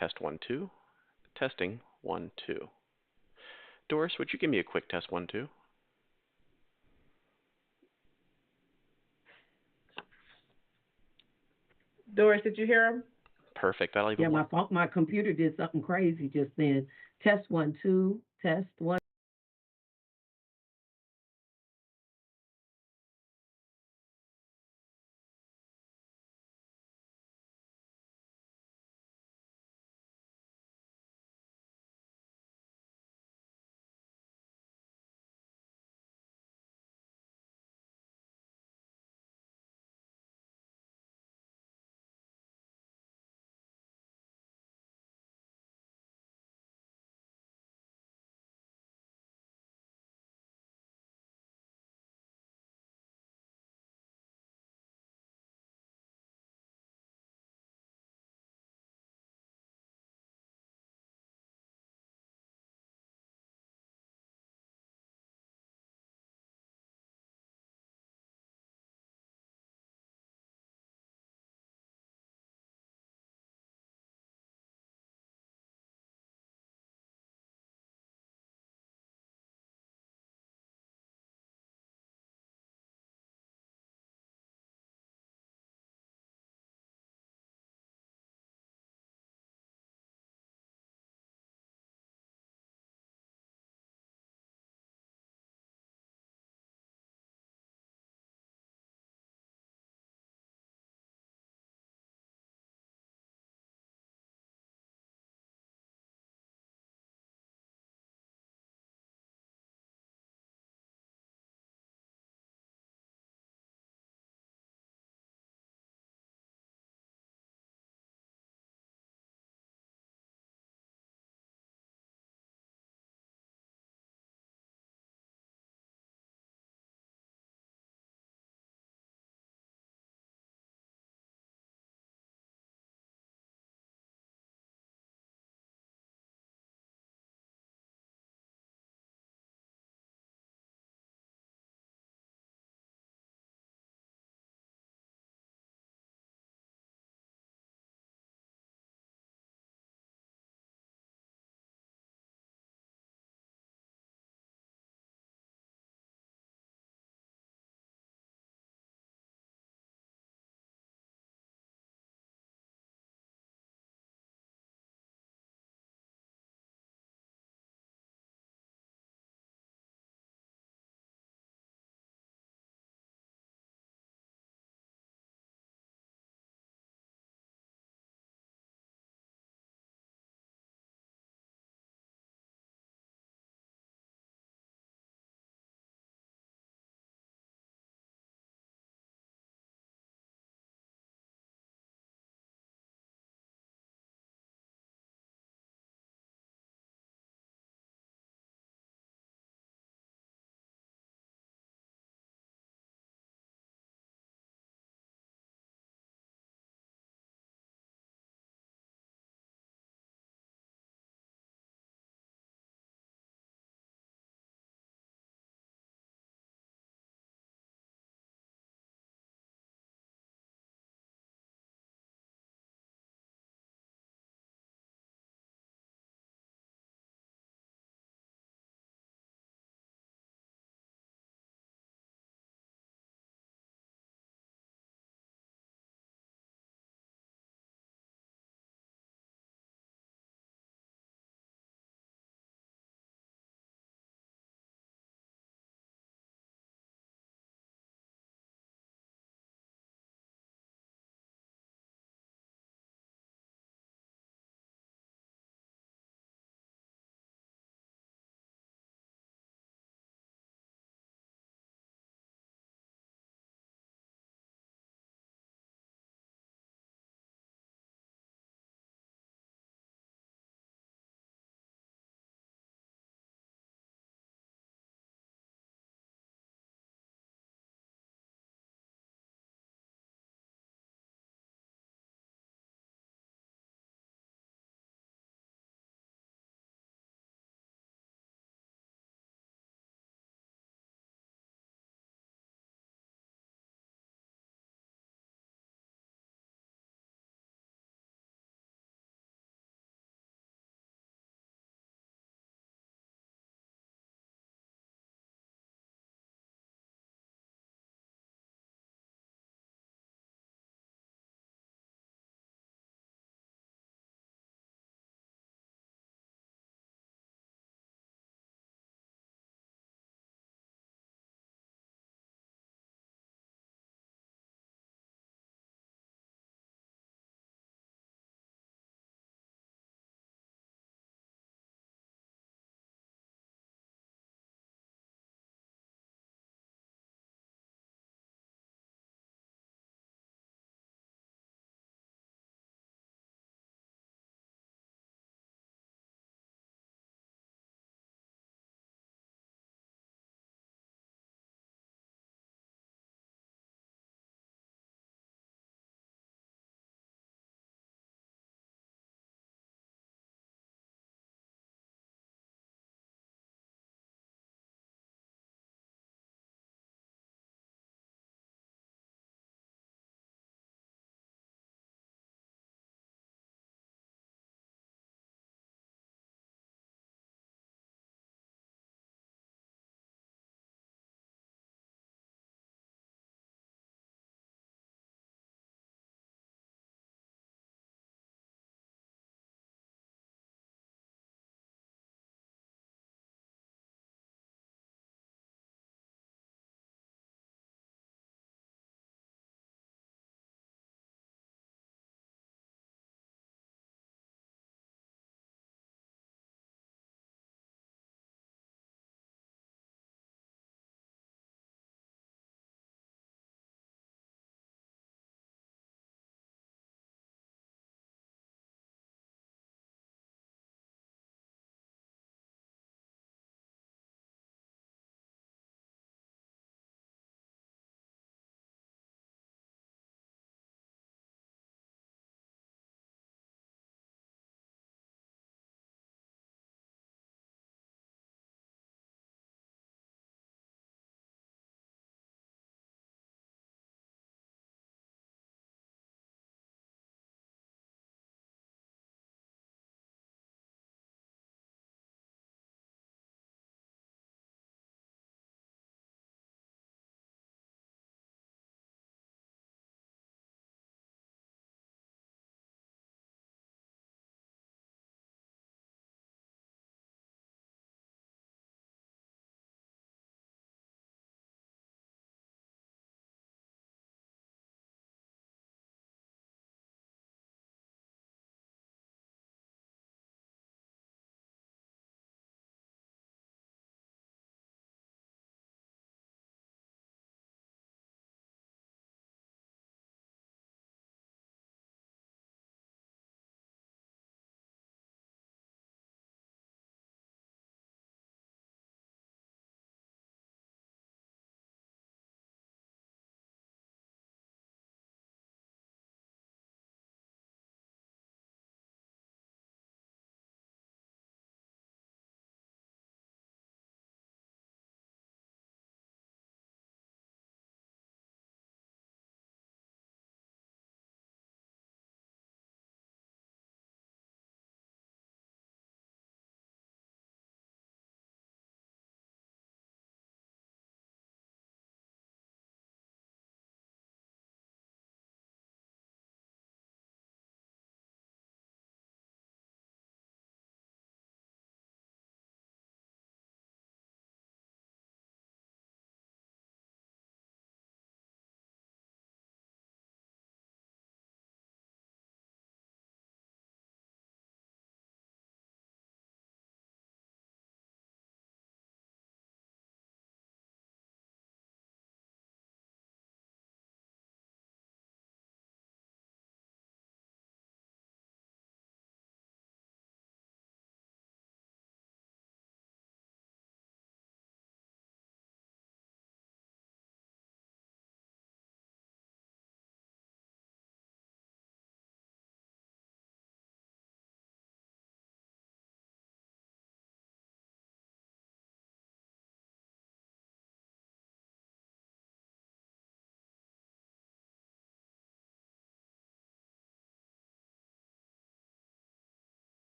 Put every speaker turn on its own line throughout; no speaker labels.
Test 1, 2. Testing 1, 2. Doris, would you give me a quick test 1, 2?
Doris, did you hear him?
Perfect. I'll
Yeah,
even want.
my computer did something crazy just then. Test one, two, test one.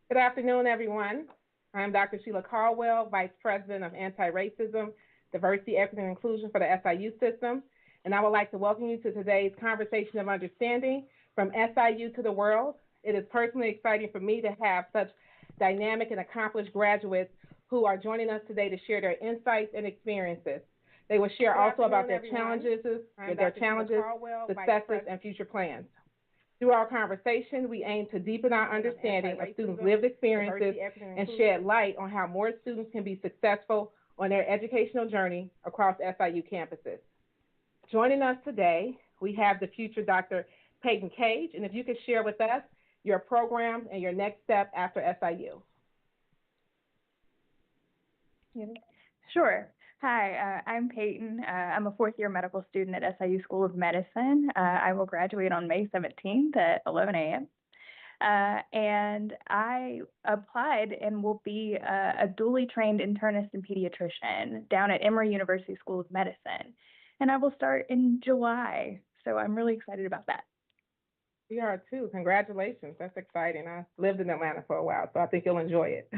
Good afternoon, everyone. I'm Dr. Sheila Caldwell, Vice President of Anti-Racism, Diversity, Equity, and Inclusion for the SIU system, and I would like to welcome you to today's conversation of understanding from SIU to the world. It is personally exciting for me to have such dynamic and accomplished graduates who are joining us today to share their insights and experiences. They will share also about their challenges, successes, and future plans. Through our conversation, we aim to deepen our understanding of students' lived experiences and shed light on how more students can be successful on their educational journey across SIU campuses. Joining us today, we have the future Dr. Peyton Cage, and if you could share with us your program and your next step after SIU.
Sure. Hi, I'm Peyton. I'm a fourth-year medical student at SIU School of Medicine. I will graduate on May 17th at 11 a.m. And I applied and will be a dually trained internist and pediatrician down at Emory University School of Medicine. And I will start in July. So I'm really excited about that.
We are too. Congratulations. That's exciting. I lived in Atlanta for a while, so I think you'll enjoy it.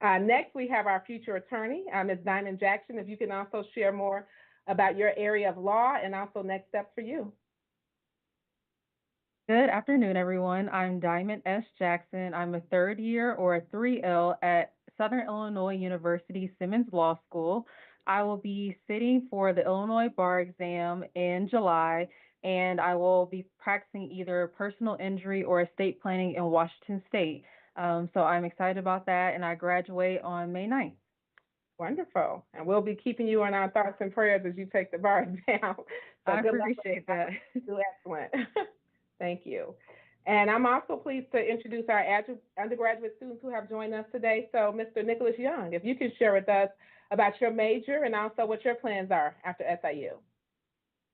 Next, we have our future attorney, Ms. Diamond Jackson. If you can also share more about your area of law and also next steps for you.
Good afternoon, everyone. I'm Diamond S. Jackson. I'm a third year or a 3L at Southern Illinois University Simmons Law School. I will be sitting for the Illinois bar exam in July, and I will be practicing either personal injury or estate planning in Washington State. So I'm excited about that, and I graduate on May 9th.
Wonderful. And we'll be keeping you in our thoughts and prayers as you take the bar exam. So
I appreciate that.
Do excellent. Thank you. And I'm also pleased to introduce our undergraduate students who have joined us today. So Mr. Nicholas Young, if you can share with us about your major and also what your plans are after SIU.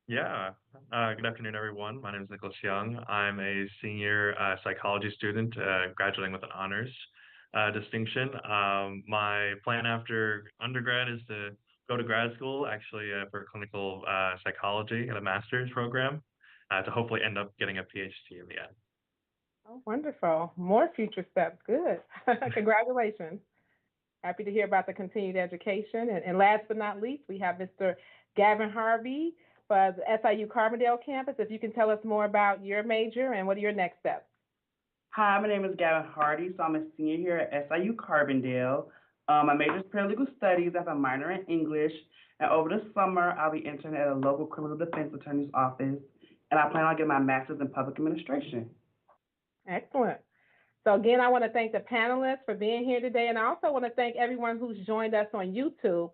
Yeah. Good afternoon, everyone. My name is Nicholas Young. I'm a senior psychology student, graduating with an honors distinction. My plan after undergrad is to go to grad school, actually, for clinical psychology at a master's program, to hopefully end up getting a PhD in the end.
Oh, wonderful. More future steps. Good. Congratulations. Happy to hear about the continued education. And last but not least, we have Mr. Gavin Harvey for the SIU Carbondale campus. If you can tell us more about your major and what are your next steps.
Hi, my name is Gavin Hardy, so I'm a senior here at SIU Carbondale. My major is paralegal studies. I have a minor in English, and over the summer, I'll be interning at a local criminal defense attorney's office, and I plan on getting my master's in public administration.
Excellent. So again, I want to thank the panelists for being here today, and I also want to thank everyone who's joined us on YouTube.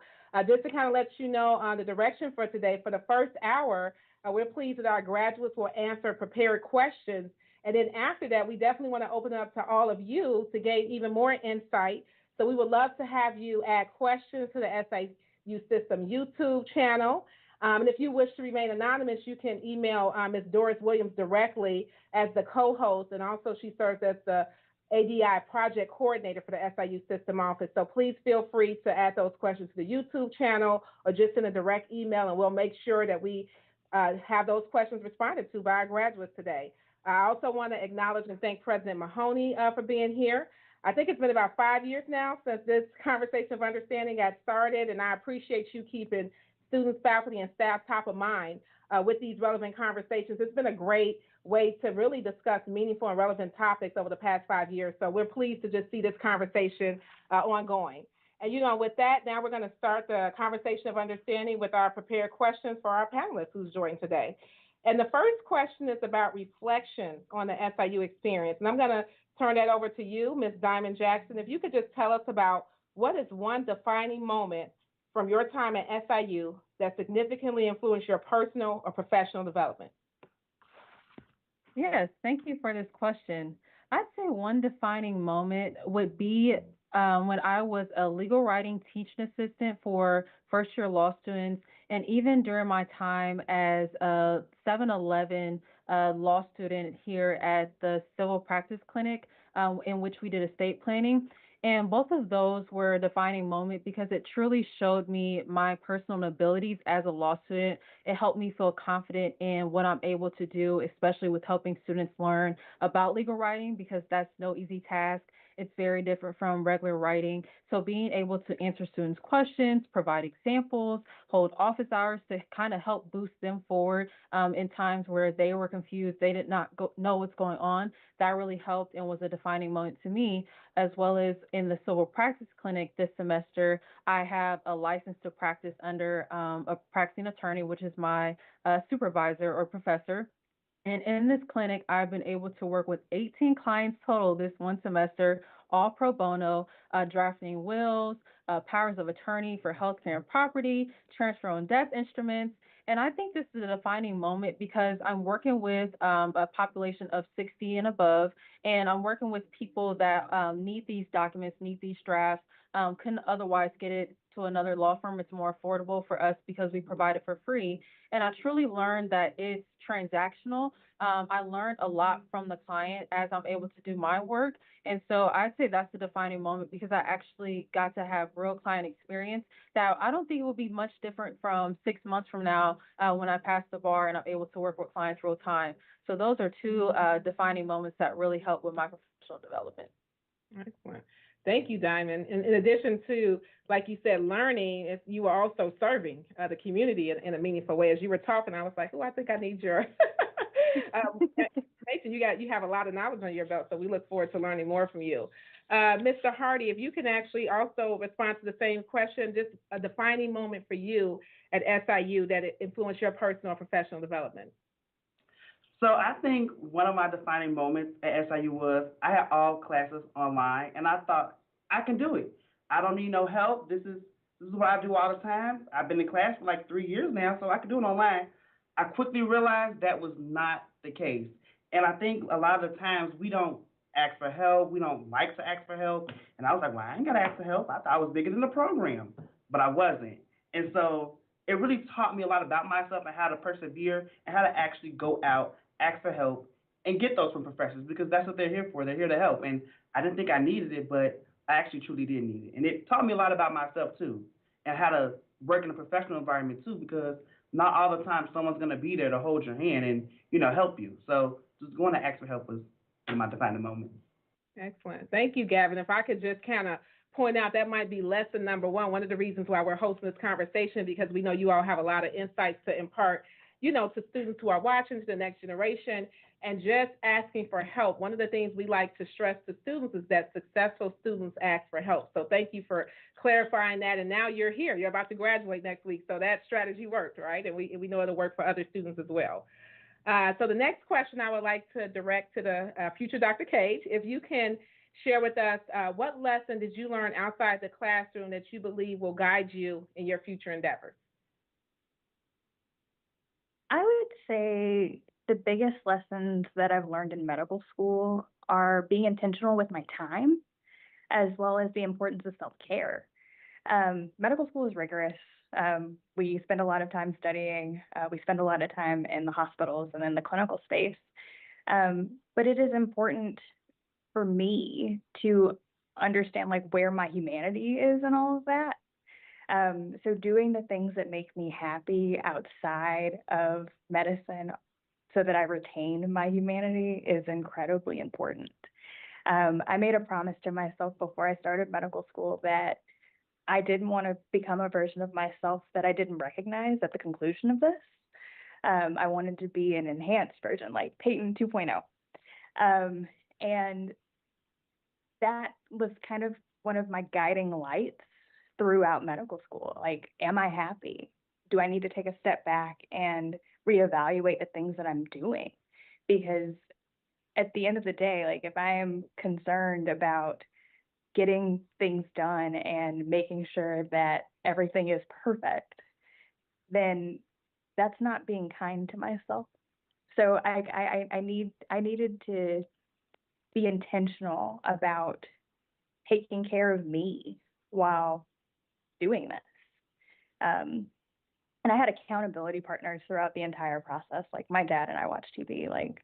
Just to kind of let you know the direction for today, for the first hour, we're pleased that our graduates will answer prepared questions. And then after that, we definitely want to open it up to all of you to gain even more insight. So we would love to have you add questions to the SIU System YouTube channel. And if you wish to remain anonymous, you can email Ms. Doris Williams directly as the co-host, and also she serves as the ADI project coordinator for the SIU System office. So please feel free to add those questions to the YouTube channel or just send a direct email, and we'll make sure that we have those questions responded to by our graduates today. I also want to acknowledge and thank President Mahoney for being here. I think it's been about 5 years now since this conversation of understanding got started, and I appreciate you keeping students, faculty, and staff top of mind with these relevant conversations. It's been a great way to really discuss meaningful and relevant topics over the past 5 years. So we're pleased to just see this conversation ongoing. And, with that, now we're going to start the conversation of understanding with our prepared questions for our panelists who's joined today. And the first question is about reflection on the SIU experience. And I'm going to turn that over to you, Ms. Diamond Jackson. If you could just tell us about what is one defining moment from your time at SIU that significantly influenced your personal or professional development?
Yes, thank you for this question. I'd say one defining moment would be when I was a legal writing teaching assistant for first-year law students, and even during my time as a 7-11 law student here at the Civil Practice Clinic, in which we did estate planning. And both of those were a defining moment because it truly showed me my personal abilities as a law student. It helped me feel confident in what I'm able to do, especially with helping students learn about legal writing, because that's no easy task, It's very different from regular writing. So being able to answer students' questions, provide examples, hold office hours to kind of help boost them forward in times where they were confused, they did not know what's going on. That really helped and was a defining moment to me, as well as in the civil practice clinic this semester. I have a license to practice under a practicing attorney, which is my supervisor or professor. And in this clinic, I've been able to work with 18 clients total this one semester, all pro bono, drafting wills, powers of attorney for healthcare and property, transfer on death instruments. And I think this is a defining moment because I'm working with a population of 60 and above, and I'm working with people that need these documents, need these drafts, couldn't otherwise get it to another law firm. It's more affordable for us because we provide it for free. And I truly learned that it's transactional. I learned a lot from the client as I'm able to do my work. And so I'd say that's the defining moment because I actually got to have real client experience that I don't think it will be much different from 6 months from now when I pass the bar and I'm able to work with clients real time. So those are two defining moments that really help with my professional development.
Excellent. Thank you, Diamond. In addition to, like you said, learning, you were also serving the community in a meaningful way. As you were talking, I was like, oh, I think I need your information. You have a lot of knowledge on your belt, so we look forward to learning more from you. Mr. Hardy, if you can actually also respond to the same question, just a defining moment for you at SIU that influenced your personal and professional development.
So I think one of my defining moments at SIU was I had all classes online, and I thought I can do it. I don't need no help. This is what I do all the time. I've been in class for like 3 years now, so I can do it online. I quickly realized that was not the case, and I think a lot of the times we don't ask for help. We don't like to ask for help, and I was like, well, I ain't gotta ask for help. I thought I was bigger than the program, but I wasn't, and so it really taught me a lot about myself and how to persevere and how to actually go out, ask for help, and get those from professors because that's what they're here for. They're here to help. And I didn't think I needed it, but I actually truly did need it. And it taught me a lot about myself too and how to work in a professional environment too because not all the time someone's going to be there to hold your hand and, help you. So just going to ask for help was my defining moment.
Excellent. Thank you, Gavin. If I could just kind of point out that might be lesson number one of the reasons why we're hosting this conversation, because we know you all have a lot of insights to impart, to students who are watching, to the next generation, and just asking for help. One of the things we like to stress to students is that successful students ask for help. So thank you for clarifying that. And now you're here. You're about to graduate next week. So that strategy worked, right? And we know it'll work for other students as well. So the next question I would like to direct to the future Dr. Cage. If you can share with us what lesson did you learn outside the classroom that you believe will guide you in your future endeavors?
I would say the biggest lessons that I've learned in medical school are being intentional with my time, as well as the importance of self-care. Medical school is rigorous. We spend a lot of time studying. We spend a lot of time in the hospitals and in the clinical space. But it is important for me to understand where my humanity is and all of that. So doing the things that make me happy outside of medicine so that I retain my humanity is incredibly important. I made a promise to myself before I started medical school that I didn't want to become a version of myself that I didn't recognize at the conclusion of this. I wanted to be an enhanced version, like Peyton 2.0. And that was kind of one of my guiding lights throughout medical school. Am I happy? Do I need to take a step back and reevaluate the things that I'm doing? Because at the end of the day, if I am concerned about getting things done and making sure that everything is perfect, then that's not being kind to myself. So I needed to be intentional about taking care of me while doing this. And I had accountability partners throughout the entire process. My dad and I watch TV like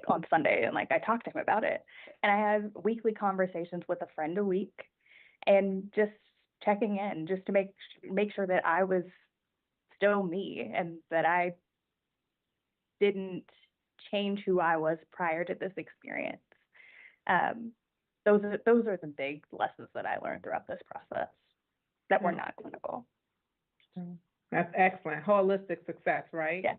on Sunday, and I talked to him about it. And I had weekly conversations with a friend a week, and just checking in, just to make sure that I was still me and that I didn't change who I was prior to this experience. those are the big lessons that I learned throughout this process that were not clinical.
That's excellent. Holistic success, right?
Yeah.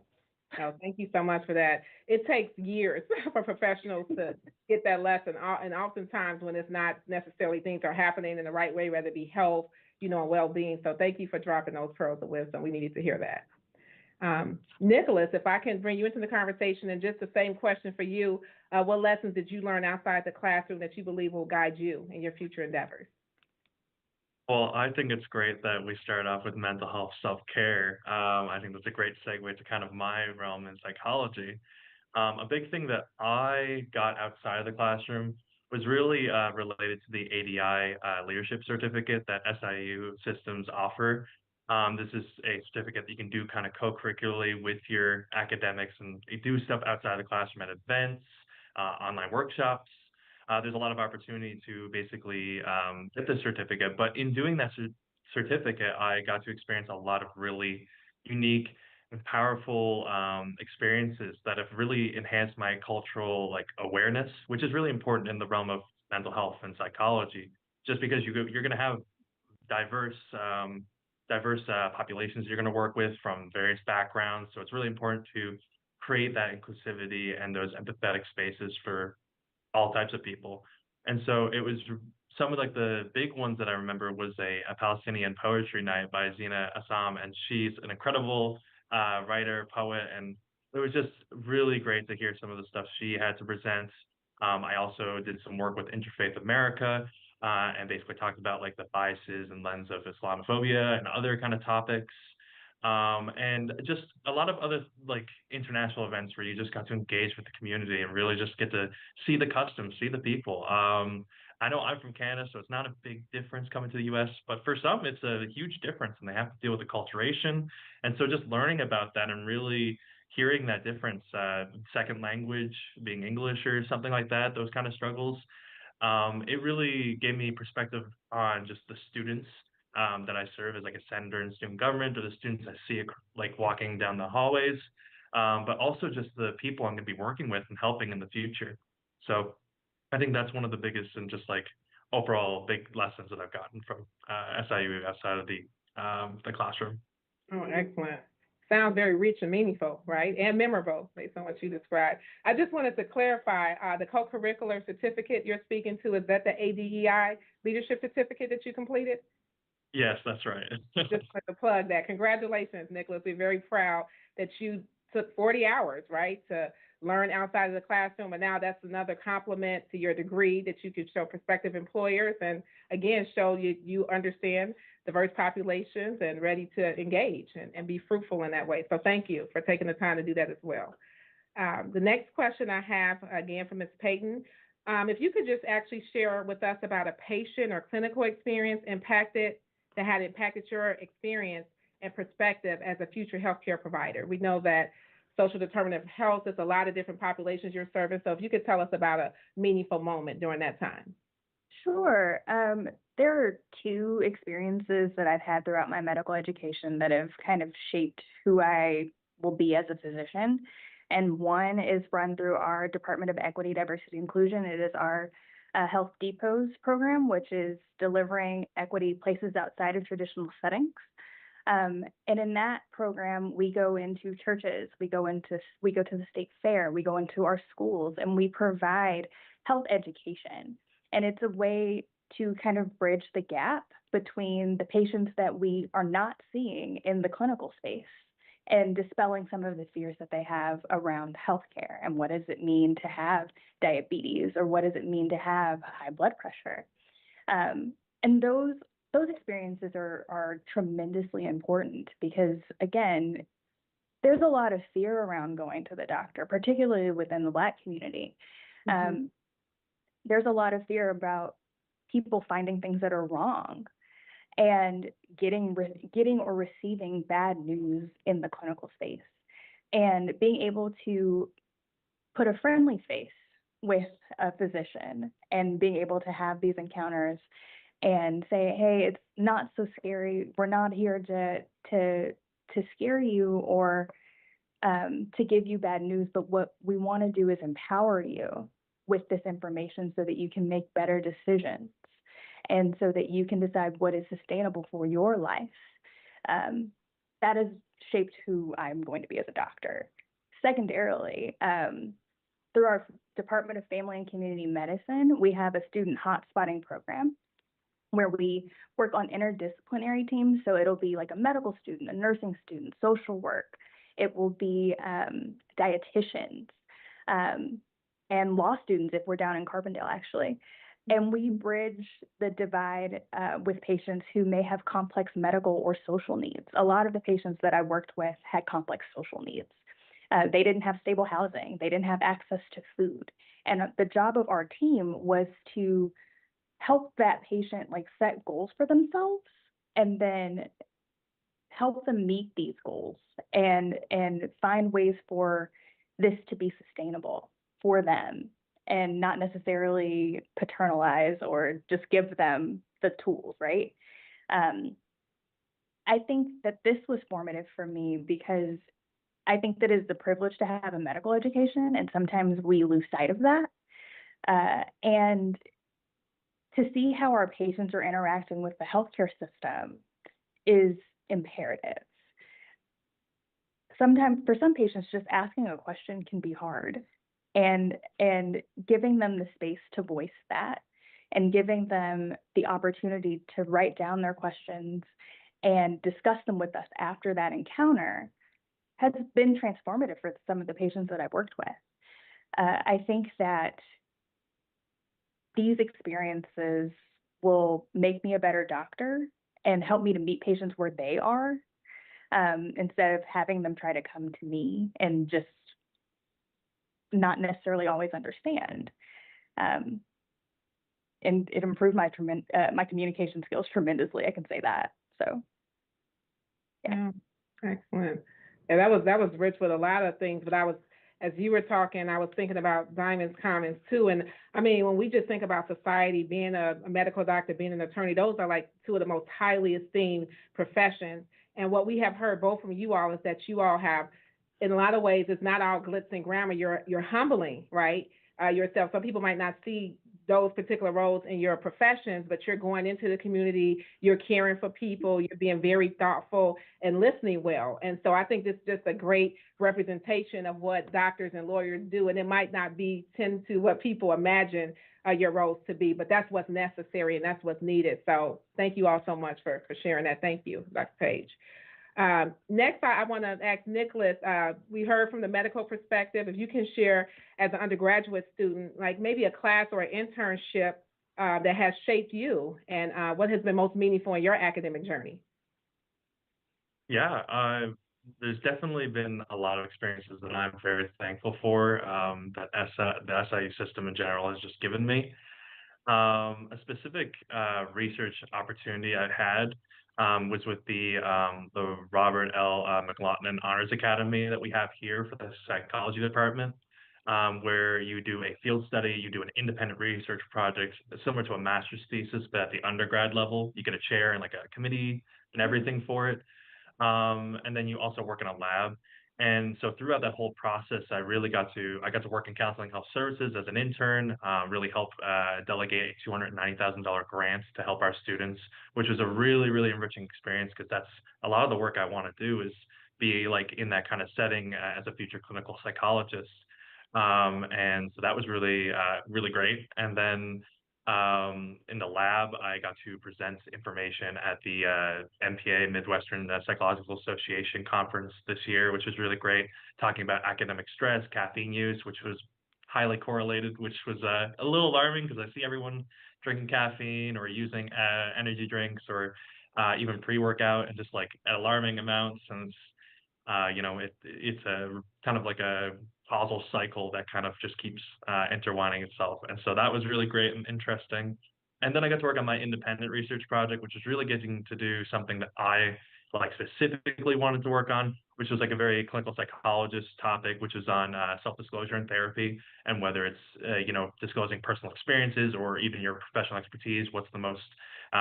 Oh, thank you so much for that. It takes years for professionals to get that lesson, and oftentimes when it's not necessarily things are happening in the right way, whether it be health, and well-being. So thank you for dropping those pearls of wisdom. We needed to hear that. Nicholas, if I can bring you into the conversation, and just the same question for you, what lessons did you learn outside the classroom that you believe will guide you in your future endeavors?
Well, I think it's great that we start off with mental health self-care. I think that's a great segue to kind of my realm in psychology. A big thing that I got outside of the classroom was really related to the ADI leadership certificate that SIU systems offer. This is a certificate that you can do kind of co-curricularly with your academics, and you do stuff outside of the classroom at events, online workshops. There's a lot of opportunity to basically get the certificate. But in doing that certificate, I got to experience a lot of really unique and powerful experiences that have really enhanced my cultural awareness, which is really important in the realm of mental health and psychology. Just because you're going to have diverse populations you're going to work with from various backgrounds, so it's really important to create that inclusivity and those empathetic spaces for all types of people. And so it was some of the big ones that I remember was a Palestinian poetry night by Zina Assam, and she's an incredible writer, poet, and it was just really great to hear some of the stuff she had to present. I also did some work with Interfaith America, and basically talked about the biases and lens of Islamophobia and other kind of topics. And just a lot of other international events where you just got to engage with the community and really just get to see the customs, see the people. I know I'm from Canada, so it's not a big difference coming to the US, but for some, it's a huge difference and they have to deal with acculturation. And so just learning about that and really hearing that difference, second language being English or something like that, those kind of struggles, it really gave me perspective on just the students that I serve as a senator in student government, or the students I see walking down the hallways, but also just the people I'm going to be working with and helping in the future. So I think that's one of the biggest and just overall big lessons that I've gotten from SIU outside of the classroom.
Oh, excellent. Sounds very rich and meaningful, right? And memorable based on what you described. I just wanted to clarify, the co-curricular certificate you're speaking to, is that the ADEI leadership certificate that you completed?
Yes, that's right.
Just to plug that. Congratulations, Nicholas. We're very proud that you took 40 hours, right, to learn outside of the classroom. And now that's another compliment to your degree that you could show prospective employers, and again, show you understand diverse populations and ready to engage and be fruitful in that way. So thank you for taking the time to do that as well. The next question I have, again, from Ms. Payton. If you could just actually share with us about a patient or clinical experience that had impacted your experience and perspective as a future healthcare provider. We know that social determinant of health is a lot of different populations you're serving. So if you could tell us about a meaningful moment during that time.
Sure. There are two experiences that I've had throughout my medical education that have kind of shaped who I will be as a physician. And one is run through our Department of Equity, Diversity, Inclusion. It is our Health Depots program, which is delivering equity places outside of traditional settings. And in that program, we go into churches, we go to the state fair, we go into our schools, and we provide health education. And it's a way to kind of bridge the gap between the patients that we are not seeing in the clinical space and dispelling some of the fears that they have around healthcare and what does it mean to have diabetes, or what does it mean to have high blood pressure. And those experiences are tremendously important because, again, there's a lot of fear around going to the doctor, particularly within the Black community. Mm-hmm. There's a lot of fear about people finding things that are wrong and getting or receiving bad news in the clinical space, and being able to put a friendly face with a physician and being able to have these encounters and say, hey, it's not so scary. We're not here to scare you or to give you bad news, but what we want to do is empower you with this information so that you can make better decisions and so that you can decide what is sustainable for your life. That has shaped who I'm going to be as a doctor. Secondarily, through our Department of Family and Community Medicine, we have a student hotspotting program where we work on interdisciplinary teams. So it'll be like a medical student, a nursing student, social work. It will be dietitians and law students if we're down in Carbondale, actually. And we bridge the divide with patients who may have complex medical or social needs. A lot of the patients that I worked with had complex social needs. They didn't have stable housing. They didn't have access to food. And the job of our team was to help that patient like set goals for themselves and then help them meet these goals and find ways for this to be sustainable for them and not necessarily paternalize or just give them the tools, right? I think that this was formative for me because I think that it's the privilege to have a medical education, and sometimes we lose sight of that. And to see how our patients are interacting with the healthcare system is imperative. Sometimes for some patients, just asking a question can be hard, and giving them the space to voice that and giving them the opportunity to write down their questions and discuss them with us after that encounter has been transformative for some of the patients that I've worked with. I think that these experiences will make me a better doctor and help me to meet patients where they are, instead of having them try to come to me and just not necessarily always understand. And it improved my communication skills tremendously. I can say that. So, yeah.
Excellent. And that was rich with a lot of things, but as you were talking, I was thinking about Diamond's comments too. And I mean, when we just think about society, being a medical doctor, being an attorney, those are like two of the most highly esteemed professions. And what we have heard both from you all is that you all have, in a lot of ways, it's not all glitz and glamour. You're humbling, right? Yourself. Some people might not see those particular roles in your professions, but you're going into the community, you're caring for people, you're being very thoughtful and listening well. And so I think this is just a great representation of what doctors and lawyers do. And it might not tend to what people imagine your roles to be, but that's what's necessary and that's what's needed. So thank you all so much for sharing that. Thank you, Dr. Page. Next, I want to ask Nicholas, we heard from the medical perspective, if you can share as an undergraduate student, like maybe a class or an internship that has shaped you and what has been most meaningful in your academic journey.
Yeah, there's definitely been a lot of experiences that I'm very thankful for that the SIU system in general has just given me. A specific research opportunity I had was with the Robert L. McLaughlin Honors Academy that we have here for the psychology department, where you do a field study, you do an independent research project similar to a master's thesis, but at the undergrad level, you get a chair and like a committee and everything for it. And then you also work in a lab. And so throughout that whole process, I got to work in counseling health services as an intern, really help delegate a $290,000 grant to help our students, which was a really, really enriching experience because that's a lot of the work I want to do is be like in that kind of setting as a future clinical psychologist. And so that was really, really great. And then in the lab, I got to present information at the MPA Midwestern Psychological Association conference this year, which was really great, talking about academic stress, caffeine use, which was highly correlated, which was a little alarming because I see everyone drinking caffeine or using energy drinks or even pre-workout and just like at alarming amounts. And it's a kind of like a causal cycle that kind of just keeps intertwining itself. And so that was really great and interesting. And then I got to work on my independent research project, which was really getting to do something that I like specifically wanted to work on, which was like a very clinical psychologist topic, which is on self-disclosure in therapy and whether it's, disclosing personal experiences or even your professional expertise, what's the most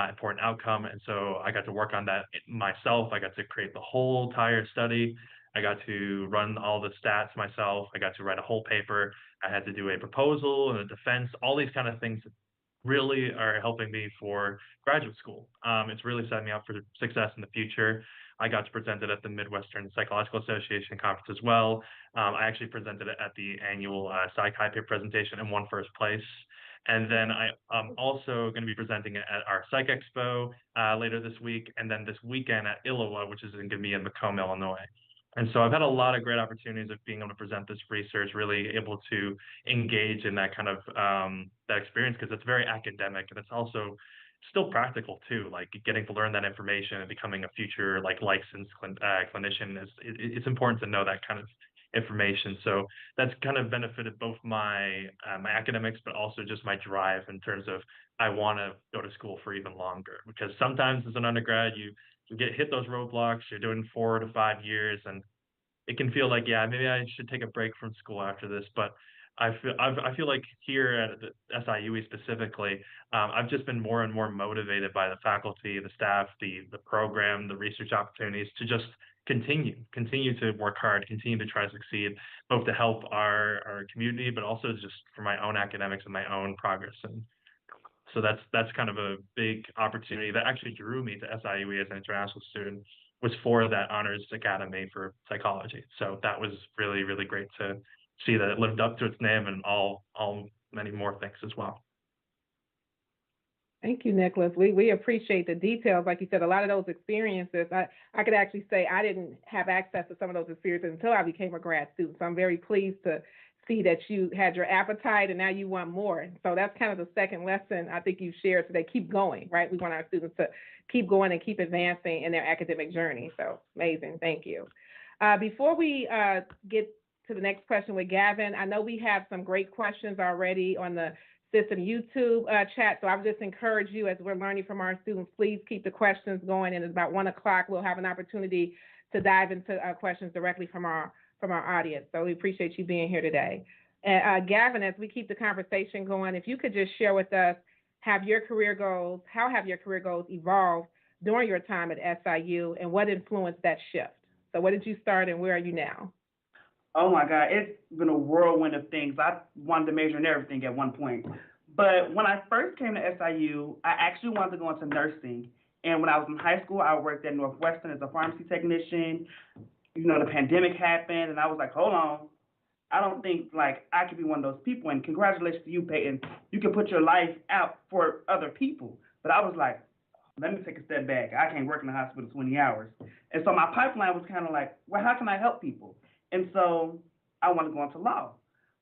important outcome. And so I got to work on that myself. I got to create the whole entire study. I got to run all the stats myself. I got to write a whole paper. I had to do a proposal and a defense, all these kind of things that really are helping me for graduate school. It's really setting me up for success in the future. I got to present it at the Midwestern Psychological Association conference as well. I actually presented it at the annual PsychHiP presentation and won first place. And then I'm also going to be presenting it at our Psych Expo later this week, and then this weekend at ILLOA, which is going to be in Macomb, Illinois. And so I've had a lot of great opportunities of being able to present this research, really able to engage in that kind of that experience, because it's very academic and it's also still practical too. Like getting to learn that information and becoming a future like licensed clinician it's important to know that kind of information. So that's kind of benefited both my my academics, but also just my drive in terms of I want to go to school for even longer. Because sometimes as an undergrad, you get hit those roadblocks. You're doing 4 to 5 years, and it can feel like, yeah, maybe I should take a break from school after this. But I feel like here at the SIUE specifically, I've just been more and more motivated by the faculty, the staff, the program, the research opportunities to just continue to work hard, continue to try to succeed, both to help our community, but also just for my own academics and my own progress. And so that's kind of a big opportunity that actually drew me to SIUE as an international student, was for that Honors Academy for Psychology. So that was really, really great to see that it lived up to its name, and all many more things as well.
Thank you, Nicholas. We appreciate the details. Like you said, a lot of those experiences, I could actually say I didn't have access to some of those experiences until I became a grad student. So I'm very pleased to see that you had your appetite and now you want more. So that's kind of the second lesson I think you shared today. Keep going, right? We want our students to keep going and keep advancing in their academic journey. So amazing. Thank you. Before we get to the next question with Gavin, I know we have some great questions already on the system YouTube chat. So I would just encourage you, as we're learning from our students, please keep the questions going. And at about 1 o'clock, we'll have an opportunity to dive into questions directly from our audience. So we appreciate you being here today. And Gavin, as we keep the conversation going, if you could just share with us, how have your career goals evolved during your time at SIU, and what influenced that shift? So what did you start and where are you now?
Oh my God, it's been a whirlwind of things. I wanted to major in everything at one point. But when I first came to SIU, I actually wanted to go into nursing. And when I was in high school, I worked at Northwestern as a pharmacy technician. You know, the pandemic happened, and I was like, hold on. I don't think, like, I could be one of those people. And congratulations to you, Peyton. You can put your life out for other people. But I was like, let me take a step back. I can't work in the hospital 20 hours. And so my pipeline was kind of like, well, how can I help people? And so I want to go into law.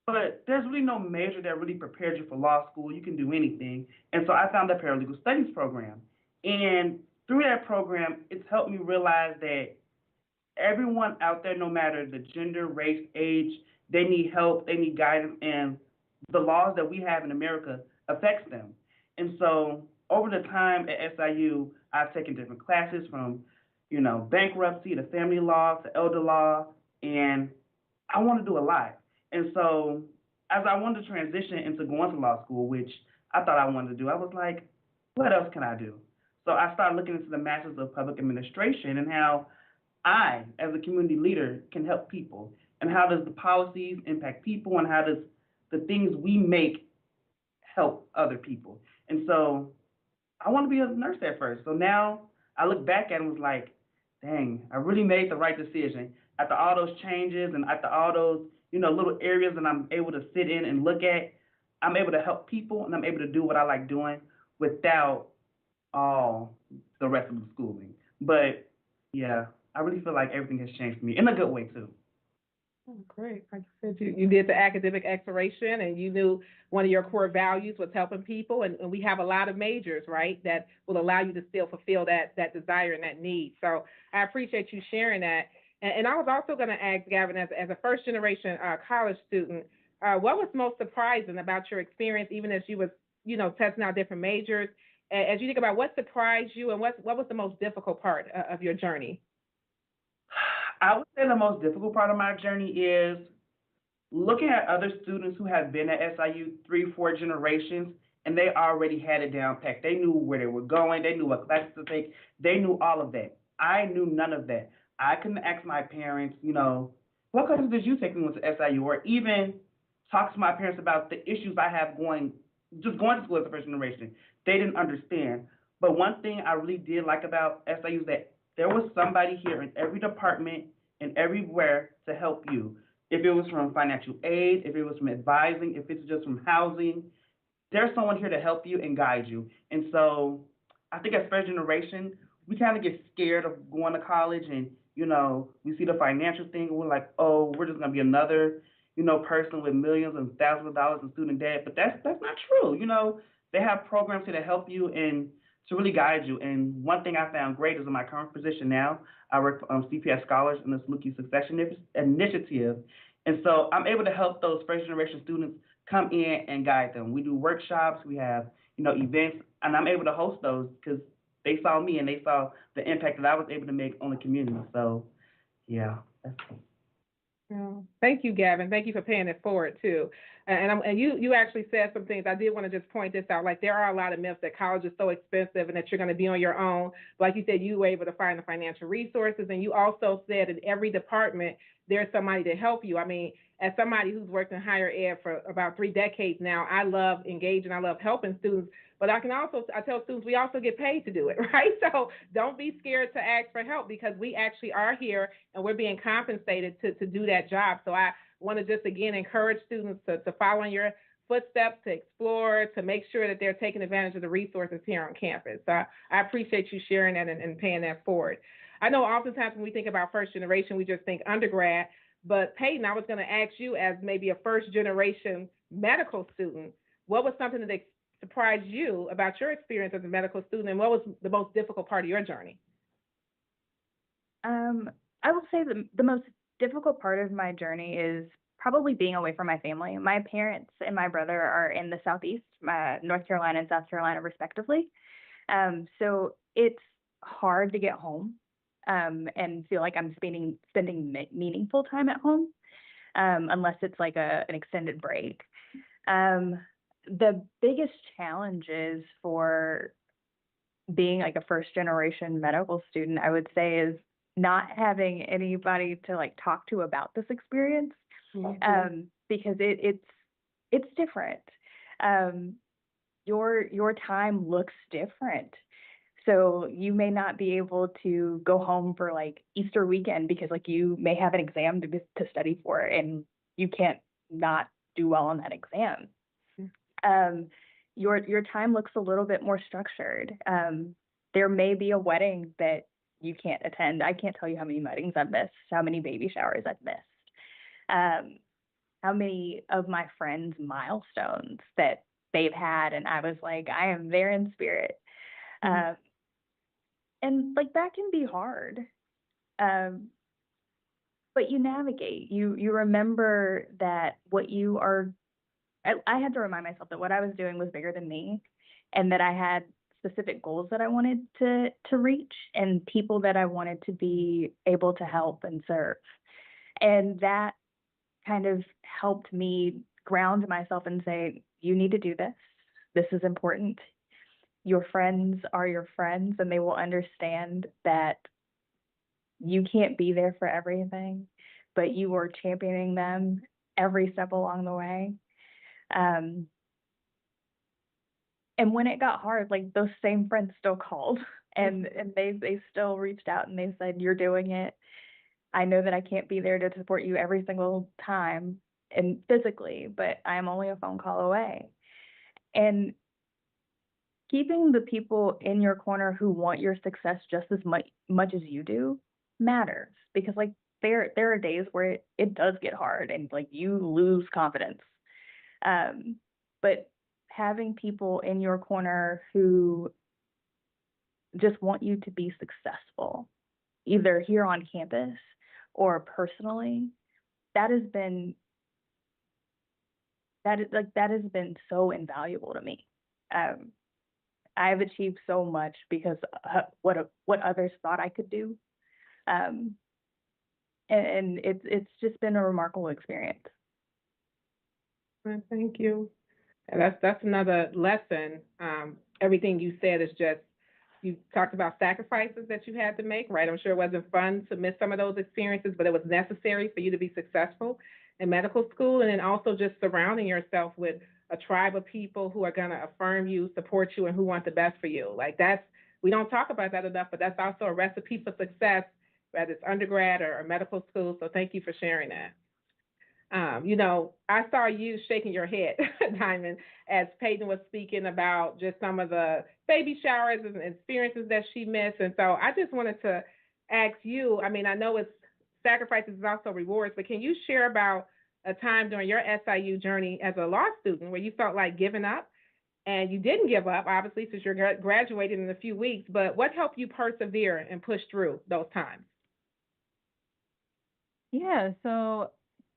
But there's really no major that really prepares you for law school. You can do anything. And so I found the paralegal studies program. And through that program, it's helped me realize that everyone out there, no matter the gender, race, age, they need help, they need guidance, and the laws that we have in America affects them. And so over the time at SIU, I've taken different classes from, you know, bankruptcy to family law to elder law, and I want to do a lot. And so as I wanted to transition into going to law school, which I thought I wanted to do, I was like, what else can I do? So I started looking into the Masters of Public Administration and how I, as a community leader, can help people. And how does the policies impact people, and how does the things we make help other people? And so I want to be a nurse at first. So now I look back at it and was like, dang, I really made the right decision. After all those changes and after all those, you know, little areas that I'm able to sit in and look at, I'm able to help people and I'm able to do what I like doing without all the rest of the schooling. But yeah, I really feel like everything has changed for me in a good way too.
Oh, great. Like you said, you did the academic exploration and you knew one of your core values was helping people. And we have a lot of majors, right, that will allow you to still fulfill that desire and that need. So I appreciate you sharing that. And I was also going to ask, Gavin, as a first generation college student, what was most surprising about your experience, even as you was, you know, testing out different majors, as you think about what surprised you and what was the most difficult part of your journey?
I would say the most difficult part of my journey is looking at other students who have been at SIU 3-4 generations, and they already had it down packed. They knew where they were going. They knew what classes to take. They knew all of that. I knew none of that. I can ask my parents, you know, what classes did you take when you went to SIU? Or even talk to my parents about the issues I have just going to school as a first generation. They didn't understand. But one thing I really did like about SIU is that there was somebody here in every department and everywhere to help you. If it was from financial aid, if it was from advising, if it's just from housing, there's someone here to help you and guide you. And so I think as first generation, we kind of get scared of going to college and, you know, we see the financial thing and we're like, oh, we're just going to be another, you know, person with millions and thousands of dollars in student debt. But that's not true. You know, they have programs here to help you and to really guide you. And one thing I found great is in my current position now, I work for CPS Scholars in the Saluki Succession Initiative. And so I'm able to help those first generation students come in and guide them. We do workshops, we have, you know, events, and I'm able to host those because they saw me and they saw the impact that I was able to make on the community. So, yeah, that's
Oh, thank you, Gavin. Thank you for paying it forward too. And you actually said some things. I did want to just point this out. Like there are a lot of myths that college is so expensive and that you're going to be on your own. But like you said, you were able to find the financial resources, and you also said in every department there's somebody to help you. I mean, as somebody who's worked in higher ed for about 3 decades now, I love engaging. I love helping students. But I tell students we also get paid to do it, right? So don't be scared to ask for help because we actually are here and we're being compensated to do that job. So I want to just again encourage students to follow in your footsteps, to explore, to make sure that they're taking advantage of the resources here on campus. So I appreciate you sharing that and paying that forward. I know oftentimes when we think about first generation, we just think undergrad, but Peyton, I was going to ask you as maybe a first generation medical student, what was something that surprised you about your experience as a medical student, and what was the most difficult part of your journey?
I will say the most difficult part of my journey is probably being away from my family. My parents and my brother are in the Southeast, North Carolina and South Carolina, respectively. So it's hard to get home and feel like I'm spending meaningful time at home, unless it's like an extended break. The biggest challenges for being like a first generation medical student, I would say, is not having anybody to like talk to about this experience, because it's different. Your time looks different. So you may not be able to go home for like Easter weekend because like you may have an exam to study for and you can't not do well on that exam. Your time looks a little bit more structured. There may be a wedding that you can't attend. I can't tell you how many weddings I've missed, how many baby showers I've missed, how many of my friends' milestones that they've had, and I was like, I am there in spirit. And like that can be hard. But you navigate. You remember that what you are. I had to remind myself that what I was doing was bigger than me, and that I had specific goals that I wanted to reach and people that I wanted to be able to help and serve. And that kind of helped me ground myself and say, you need to do this. This is important. Your friends are your friends, and they will understand that you can't be there for everything, but you are championing them every step along the way. And when it got hard, like those same friends still called and they still reached out and they said, you're doing it. I know that I can't be there to support you every single time and physically, but I'm only a phone call away. And keeping the people in your corner who want your success just as much as you do matters, because like there are days where it does get hard and like you lose confidence. But having people in your corner who just want you to be successful, either here on campus or personally, that has been so invaluable to me. I've achieved so much because what others thought I could do, and it's just been a remarkable experience.
Thank you. And that's another lesson. Everything you said is just You talked about sacrifices that you had to make, right? I'm sure it wasn't fun to miss some of those experiences, but it was necessary for you to be successful in medical school. And then also just surrounding yourself with a tribe of people who are going to affirm you, support you, and who want the best for you. Like we don't talk about that enough, but that's also a recipe for success, whether it's undergrad or medical school. So thank you for sharing that. I saw you shaking your head, Diamond, as Peyton was speaking about just some of the baby showers and experiences that she missed. And so I just wanted to ask you, I mean, I know it's sacrifices is also rewards, but can you share about a time during your SIU journey as a law student where you felt like giving up? And you didn't give up, obviously, since you're graduating in a few weeks, but what helped you persevere and push through those times?
Yeah, so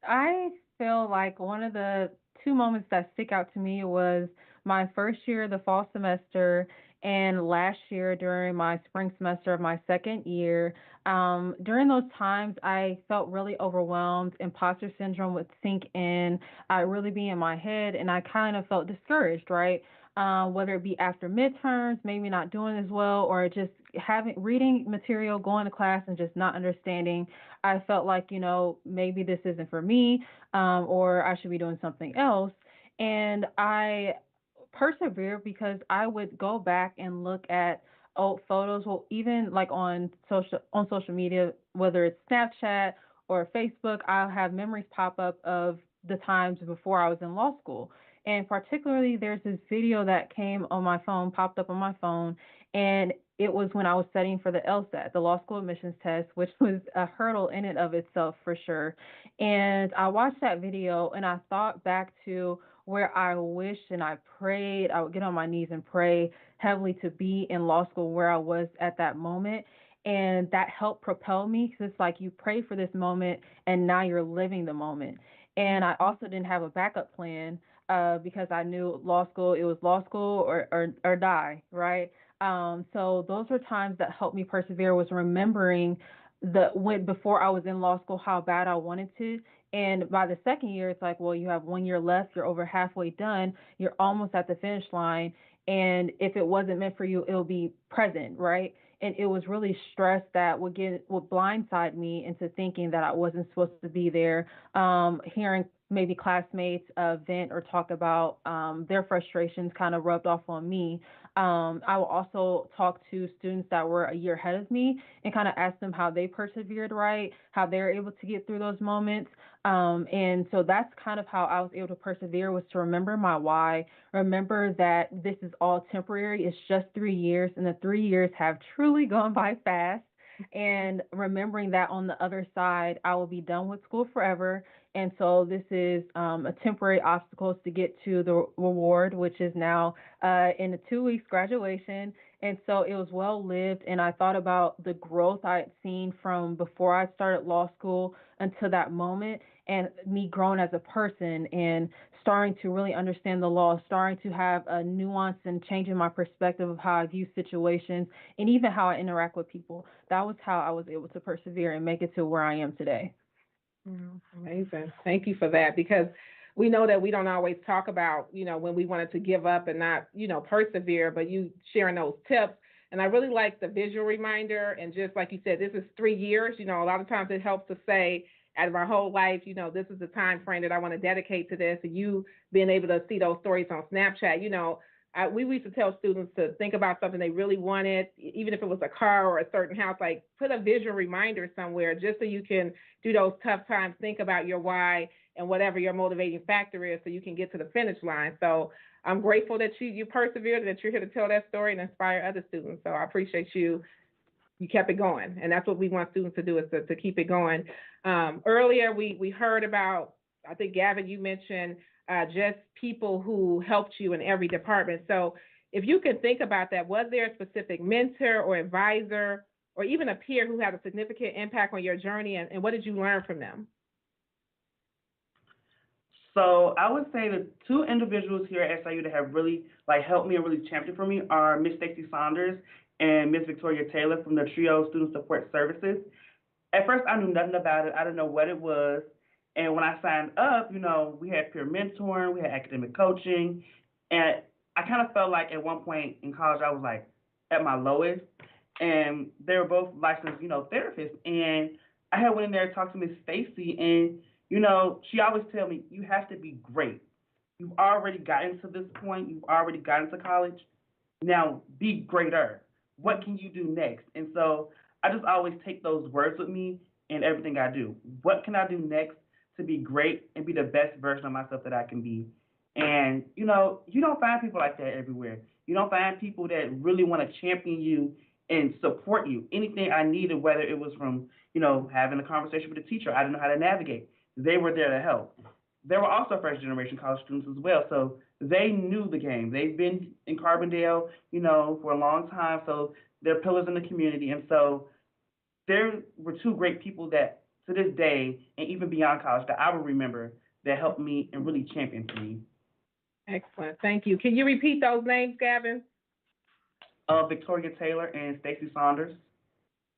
I feel like one of the two moments that stick out to me was my first year, the fall semester, and last year during my spring semester of my second year. During those times, I felt really overwhelmed. Imposter syndrome would sink in. I'd really be in my head, and I kind of felt discouraged, right? Whether it be after midterms, maybe not doing as well, or just reading material, going to class, and just not understanding. I felt like, maybe this isn't for me, or I should be doing something else. And I persevered because I would go back and look at old photos, well, even like on social media, whether it's Snapchat or Facebook, I'll have memories pop up of the times before I was in law school. And particularly, there's this video that came on my phone, popped up on my phone, and it was when I was studying for the LSAT, the law school admissions test, which was a hurdle in and of itself for sure. And I watched that video and I thought back to where I wished and I prayed. I would get on my knees and pray heavily to be in law school where I was at that moment. And that helped propel me because it's like you pray for this moment and now you're living the moment. And I also didn't have a backup plan because I knew it was law school or die, right? So those were times that helped me persevere was remembering when before I was in law school how bad I wanted to. And by the second year, it's like, well, you have 1 year left, you're over halfway done, you're almost at the finish line. And if it wasn't meant for you, it'll be present, right? And it was really stress that would blindside me into thinking that I wasn't supposed to be there. Hearing maybe classmates vent or talk about their frustrations kind of rubbed off on me. I will also talk to students that were a year ahead of me and kind of ask them how they persevered, right? How they're able to get through those moments. And so that's kind of how I was able to persevere, was to remember my why, remember that this is all temporary. It's just 3 years, and the 3 years have truly gone by fast. And remembering that on the other side, I will be done with school forever. And so this is a temporary obstacle to get to the reward, which is now in the 2 weeks graduation. And so it was well lived. And I thought about the growth I had seen from before I started law school until that moment, and me growing as a person and starting to really understand the law, starting to have a nuance and changing my perspective of how I view situations and even how I interact with people. That was how I was able to persevere and make it to where I am today.
Amazing. Thank you for that, because we know that we don't always talk about, when we wanted to give up and not, persevere, but you sharing those tips. And I really like the visual reminder. And just like you said, this is 3 years. A lot of times it helps to say, out of our whole life, this is the time frame that I want to dedicate to this. And you being able to see those stories on Snapchat, we used to tell students to think about something they really wanted, even if it was a car or a certain house, like put a visual reminder somewhere just so you can do those tough times, think about your why and whatever your motivating factor is so you can get to the finish line. So I'm grateful that you persevered and that you're here to tell that story and inspire other students. So I appreciate you kept it going. And that's what we want students to do, is to keep it going. Earlier, we heard about, I think, Gavin, you mentioned just people who helped you in every department. So if you can think about that, was there a specific mentor or advisor or even a peer who had a significant impact on your journey, and what did you learn from them?
So I would say the two individuals here at SIU that have really helped me and really championed for me are Miss Stacy Saunders and Miss Victoria Taylor from the TRIO Student Support Services. At first, I knew nothing about it. I didn't know what it was. And when I signed up, we had peer mentoring, we had academic coaching, and I kind of felt like at one point in college, I was like, at my lowest, and they were both licensed, therapists. And I had went in there and talked to Miss Stacy, and she always tell me, you have to be great. You've already gotten to this point. You've already gotten to college. Now be greater. What can you do next? And so I just always take those words with me in everything I do. What can I do next to be great and be the best version of myself that I can be? And you don't find people like that everywhere. You don't find people that really want to champion you and support you. Anything I needed, whether it was from, having a conversation with a teacher, I didn't know how to navigate. They were there to help. They were also first generation college students as well, so they knew the game. They've been in Carbondale, for a long time, so they're pillars in the community. And so there were two great people that to this day and even beyond college that I will remember that helped me and really championed me.
Excellent. Thank you. Can you repeat those names, Gavin?
Victoria Taylor and Stacy Saunders.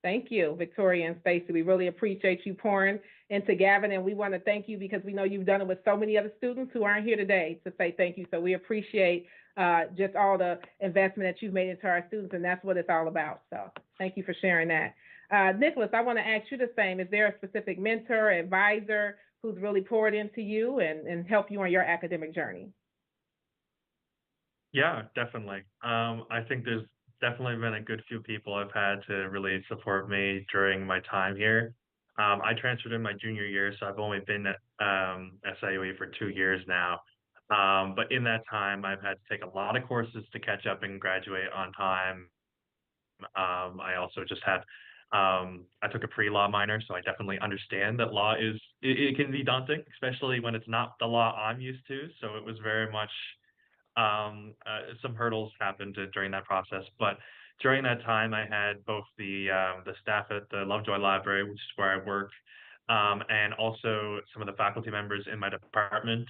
Thank you, Victoria and Stacy. We really appreciate you pouring into Gavin, and we want to thank you because we know you've done it with so many other students who aren't here today to say thank you. So we appreciate just all the investment that you've made into our students, and that's what it's all about. So thank you for sharing that. Nicholas, I want to ask you the same. Is there a specific mentor, advisor who's really poured into you and helped you on your academic journey?
Yeah, definitely. I think there's definitely been a good few people I've had to really support me during my time here. I transferred in my junior year, so I've only been at SIUE for 2 years now. But in that time, I've had to take a lot of courses to catch up and graduate on time. I also just had I took a pre-law minor, so I definitely understand that law it can be daunting, especially when it's not the law I'm used to. So it was very much some hurdles happened during that process. But during that time, I had both the staff at the Lovejoy Library, which is where I work, and also some of the faculty members in my department.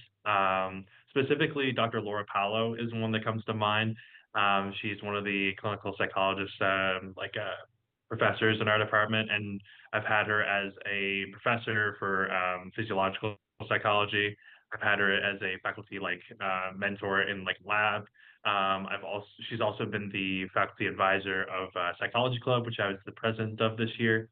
Specifically, Dr. Laura Paolo is one that comes to mind. She's one of the clinical psychologists, professors in our department, and I've had her as a professor for physiological psychology. I've had her as a faculty mentor in lab. She's also been the faculty advisor of Psychology Club, which I was the president of this year.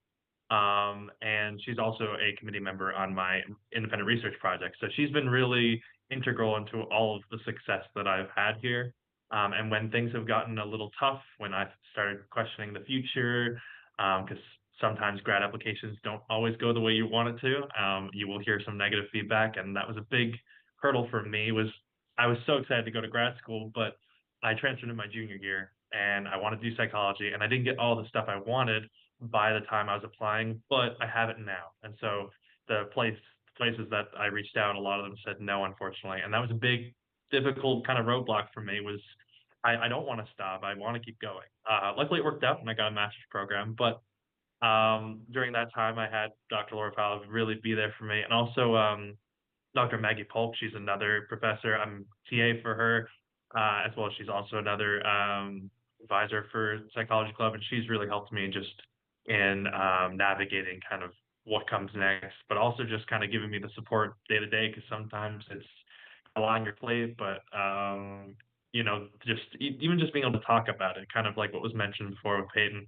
And she's also a committee member on my independent research project. So she's been really integral into all of the success that I've had here. And when things have gotten a little tough, when I've started questioning the future, because sometimes grad applications don't always go the way you want it to, you will hear some negative feedback. And that was a big hurdle for me. I was so excited to go to grad school, but I transferred in my junior year and I wanted to do psychology, and I didn't get all the stuff I wanted by the time I was applying, but I have it now. And so the places that I reached out, a lot of them said no, unfortunately. And that was a big, difficult kind of roadblock for me. Was I don't want to stop. I want to keep going. Luckily, it worked out, and I got a master's program. But during that time, I had Dr. Laura Fowler really be there for me, and also Dr. Maggie Polk. She's another professor. I'm TA for her, as well as she's also another advisor for Psychology Club, and she's really helped me just in navigating kind of what comes next, but also just kind of giving me the support day to day, because sometimes it's a lot on your plate, but even just being able to talk about it, kind of like what was mentioned before with Peyton,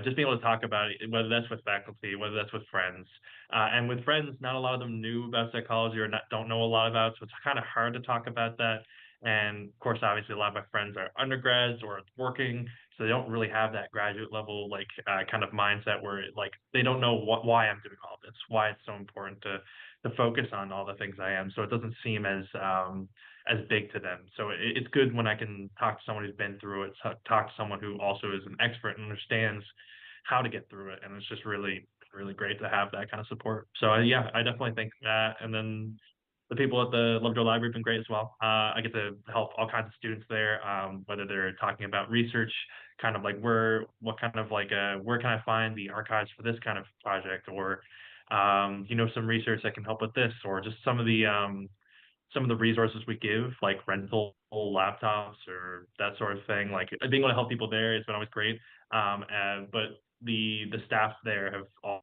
just being able to talk about it, whether that's with faculty, whether that's with friends, and with friends, not a lot of them knew about psychology or don't know a lot about it, so it's kind of hard to talk about that. And of course, obviously, a lot of my friends are undergrads or working, so they don't really have that graduate level kind of mindset where they don't know why I'm doing all this, why it's so important to focus on all the things I am. So it doesn't seem as big to them. So it's good when I can talk to someone who's been through it, talk to someone who also is an expert and understands how to get through it. And it's just really, really great to have that kind of support. So yeah, I definitely think that. And then the people at the Lovejoy Library have been great as well. I get to help all kinds of students there, whether they're talking about research, kind of where can I find the archives for this kind of project, or some research that can help with this, or just some of the resources we give, like rental laptops or that sort of thing. Being able to help people there has been always great. But the staff there have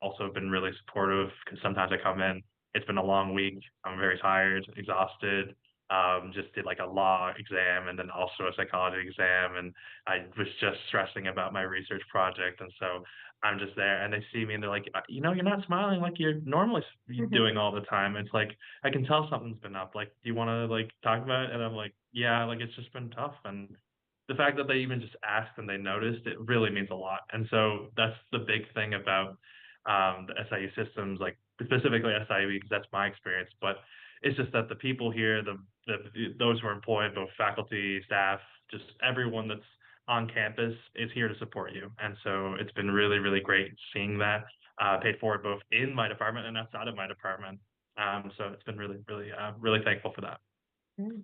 also been really supportive, because sometimes I come in, it's been a long week, I'm very tired, exhausted, just did like a law exam and then also a psychology exam, and I was just stressing about my research project, and so I'm just there, and they see me and they're like, you know, you're not smiling like you're normally doing all the time. It's like I can tell something's been up. Like, do you want to like talk about it? And I'm like, yeah, like it's just been tough, and the fact that they even just asked and they noticed, it really means a lot. And so that's the big thing about the SIU systems, like specifically SIU, because that's my experience. But it's just that the people here, those who are employed, both faculty, staff, just everyone that's on campus is here to support you. And so it's been really, really great seeing that paid forward both in my department and outside of my department. So it's been really, really, really thankful for that.
Mm.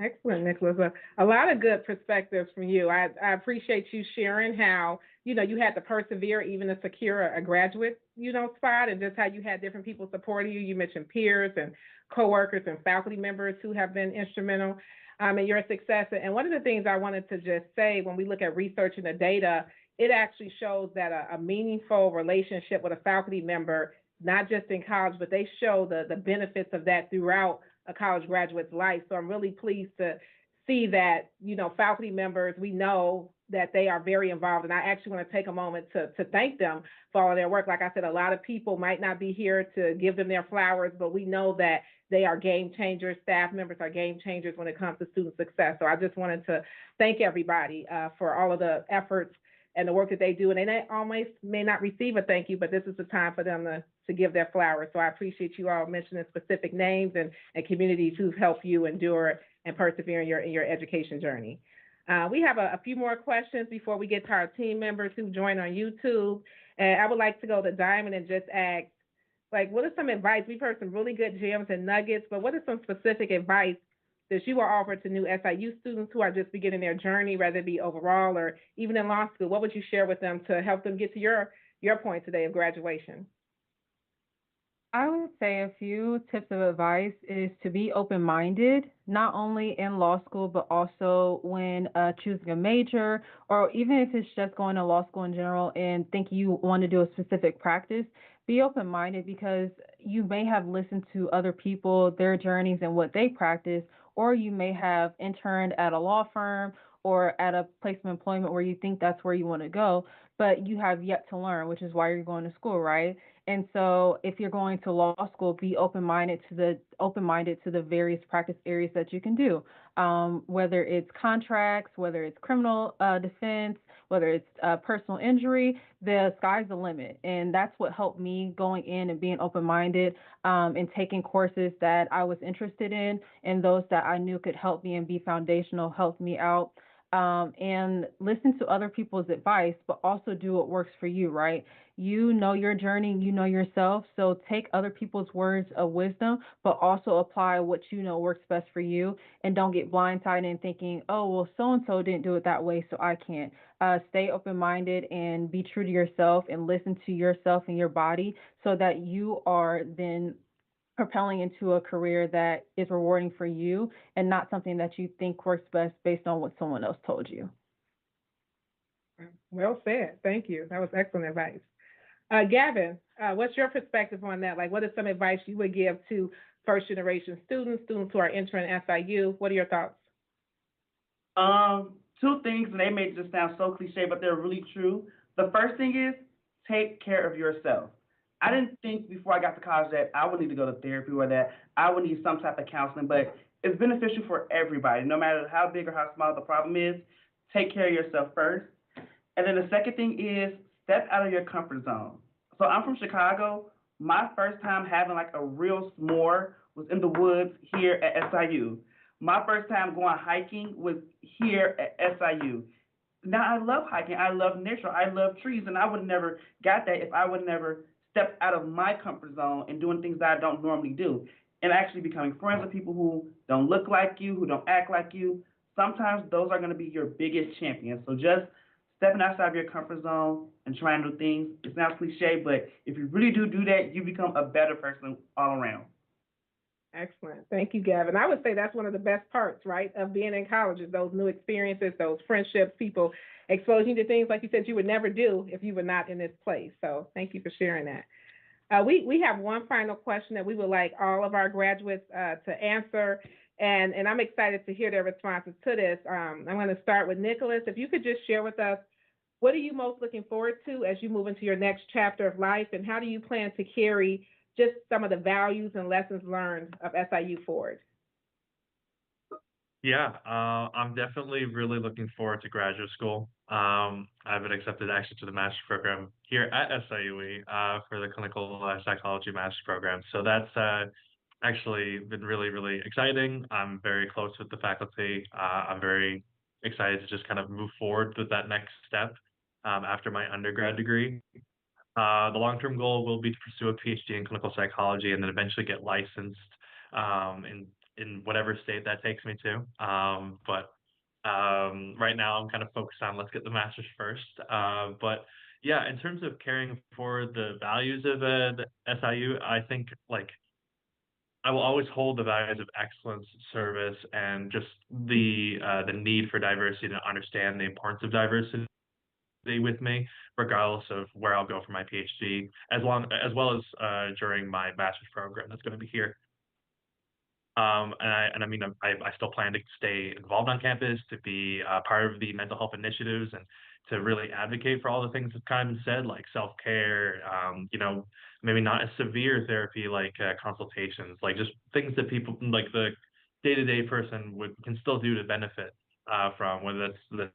Excellent, Nicholas. A lot of good perspectives from you. I appreciate you sharing how, you know, you had to persevere even to secure a graduate, you know, spot, and just how you had different people supporting you. You mentioned peers and coworkers and faculty members who have been instrumental in your success. And one of the things I wanted to just say, when we look at researching the data, it actually shows that a meaningful relationship with a faculty member, not just in college, but they show the benefits of that throughout a college graduate's life. So I'm really pleased to see that, you know, faculty members, we know that they are very involved. And I actually want to take a moment to thank them for all of their work. Like I said, a lot of people might not be here to give them their flowers, but we know that they are game changers. Staff members are game changers when it comes to student success. So I just wanted to thank everybody for all of the efforts and the work that they do. And they always may not receive a thank you, but this is the time for them to give their flowers. So I appreciate you all mentioning specific names and communities who've helped you endure and persevere in your education journey. We have a few more questions before we get to our team members who join on YouTube. And I would like to go to Diamond and just ask, like, what is some advice? We've heard some really good gems and nuggets, but what is some specific advice that you will offer to new SIU students who are just beginning their journey, whether it be overall or even in law school? What would you share with them to help them get to your point today of graduation?
I would say a few tips of advice is to be open-minded, not only in law school, but also when choosing a major, or even if it's just going to law school in general and think you want to do a specific practice. Be open-minded because you may have listened to other people, their journeys and what they practice, or you may have interned at a law firm or at a place of employment where you think that's where you want to go, but you have yet to learn, which is why you're going to school, right? And so if you're going to law school, be open-minded to the various practice areas that you can do, whether it's contracts, whether it's criminal defense, whether it's personal injury. The sky's the limit. And that's what helped me going in and being open-minded and taking courses that I was interested in and those that I knew could help me and be foundational, help me out. And listen to other people's advice, but also do what works for you, right? You know your journey, you know yourself. So take other people's words of wisdom, but also apply what you know works best for you. And don't get blindsided in thinking, oh, well, so and so didn't do it that way, so I can't. Stay open minded and be true to yourself and listen to yourself and your body so that you are then propelling into a career that is rewarding for you and not something that you think works best based on what someone else told you.
Well said. Thank you. That was excellent advice. Gavin, what's your perspective on that? Like, what is some advice you would give to first generation students who are entering SIU? What are your thoughts?
Two things, and they may just sound so cliche, but they're really true. The first thing is take care of yourself. I didn't think before I got to college that I would need to go to therapy or that I would need some type of counseling, but it's beneficial for everybody, no matter how big or how small the problem is. Take care of yourself first. And then the second thing is step out of your comfort zone. So I'm from Chicago. My first time having like a real s'more was in the woods here at SIU. My first time going hiking was here at SIU. Now I love hiking. I love nature. I love trees, and I would have never got that if I would never step out of my comfort zone and doing things that I don't normally do, and actually becoming friends with people who don't look like you, who don't act like you. Sometimes those are going to be your biggest champions. So just stepping outside of your comfort zone and trying new things. It sounds cliche, but if you really do that, you become a better person all around.
Excellent. Thank you, Gavin. I would say that's one of the best parts, right, of being in college is those new experiences, those friendships, people exposing you to things, like you said, you would never do if you were not in this place. So thank you for sharing that. We have one final question that we would like all of our graduates to answer. And I'm excited to hear their responses to this. I'm going to start with Nicholas. If you could just share with us, what are you most looking forward to as you move into your next chapter of life, and how do you plan to carry just some of the values and lessons learned of SIU forward?
Yeah, I'm definitely really looking forward to graduate school. I've been accepted actually to the master's program here at SIUE for the clinical psychology master's program. So that's actually been really, really exciting. I'm very close with the faculty. I'm very excited to just kind of move forward with that next step after my undergrad degree. The long-term goal will be to pursue a PhD in clinical psychology and then eventually get licensed in whatever state that takes me to. But right now I'm kind of focused on let's get the master's first. But yeah, in terms of carrying forward the values of the SIU, I think like I will always hold the values of excellence, service, and just the need for diversity to understand the importance of diversity with me, regardless of where I'll go for my PhD, as well as during my master's program that's going to be here. And I mean, I still plan to stay involved on campus, to be part of the mental health initiatives, and to really advocate for all the things that kind of been said, like self-care, maybe not as severe therapy like consultations, like just things that people like the day-to-day person can still do to benefit from, whether that's the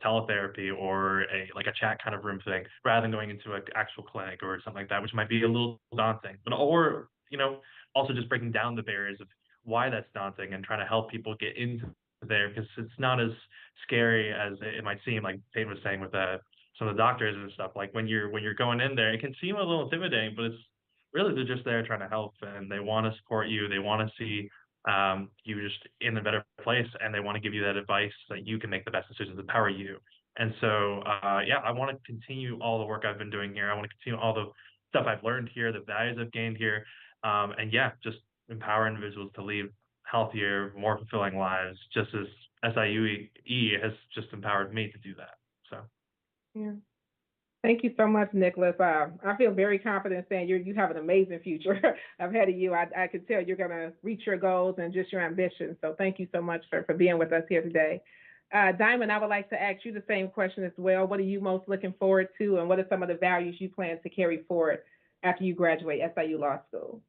teletherapy or a chat kind of room thing, rather than going into an actual clinic or something like that, which might be a little daunting. But or also just breaking down the barriers of why that's daunting and trying to help people get into there, because it's not as scary as it might seem. Like Peyton was saying with some of the doctors and stuff. Like when you're going in there, it can seem a little intimidating, but it's really they're just there trying to help and they want to support you. They want to see you just in a better place, and they want to give you that advice so that you can make the best decisions, empower you. And so, yeah, I want to continue all the work I've been doing here. I want to continue all the stuff I've learned here, the values I've gained here, and yeah, just empower individuals to lead healthier, more fulfilling lives, just as SIUE has just empowered me to do that. So,
Yeah. Thank you so much, Nicholas. I feel very confident saying you have an amazing future ahead of you. I can tell you're going to reach your goals and just your ambitions. So thank you so much for being with us here today. Diamond, I would like to ask you the same question as well. What are you most looking forward to, and what are some of the values you plan to carry forward after you graduate SIU Law School?